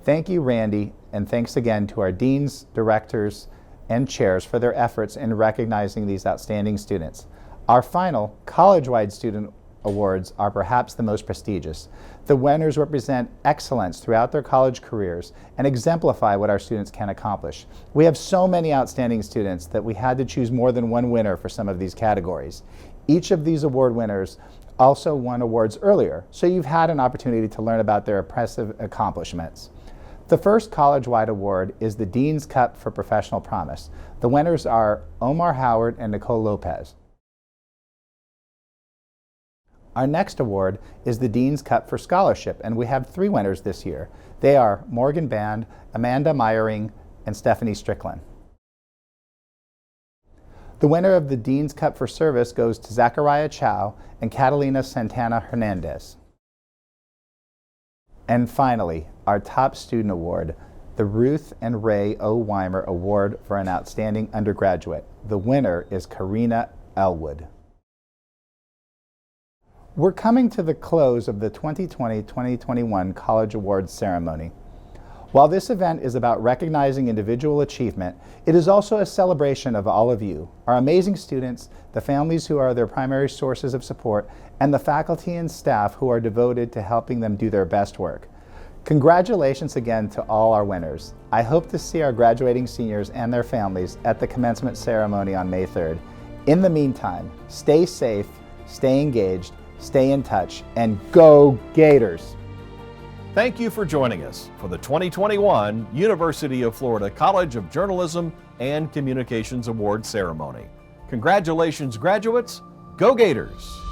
Thank you, Randy, and thanks again to our deans, directors, and chairs for their efforts in recognizing these outstanding students. Our final college-wide student awards are perhaps the most prestigious. The winners represent excellence throughout their college careers and exemplify what our students can accomplish. We have so many outstanding students that we had to choose more than one winner for some of these categories. Each of these award winners also won awards earlier, so you've had an opportunity to learn about their impressive accomplishments. The first college-wide award is the Dean's Cup for Professional Promise. The winners are Omar Howard and Nicole Lopez. Our next award is the Dean's Cup for Scholarship, and we have 3 winners this year. They are Morgan Band, Amanda Meyering, and Stephanie Strickland. The winner of the Dean's Cup for Service goes to Zachariah Chow and Catalina Santana Hernandez. And finally, our top student award, the Ruth and Ray O. Weimer Award for an Outstanding Undergraduate. The winner is Karina Elwood. We're coming to the close of the 2020-2021 College Awards ceremony. While this event is about recognizing individual achievement, it is also a celebration of all of you, our amazing students, the families who are their primary sources of support, and the faculty and staff who are devoted to helping them do their best work. Congratulations again to all our winners. I hope to see our graduating seniors and their families at the commencement ceremony on May 3rd. In the meantime, stay safe, stay engaged, stay in touch, and go Gators! Thank you for joining us for the 2021 University of Florida College of Journalism and Communications Award ceremony. Congratulations, graduates. Go Gators!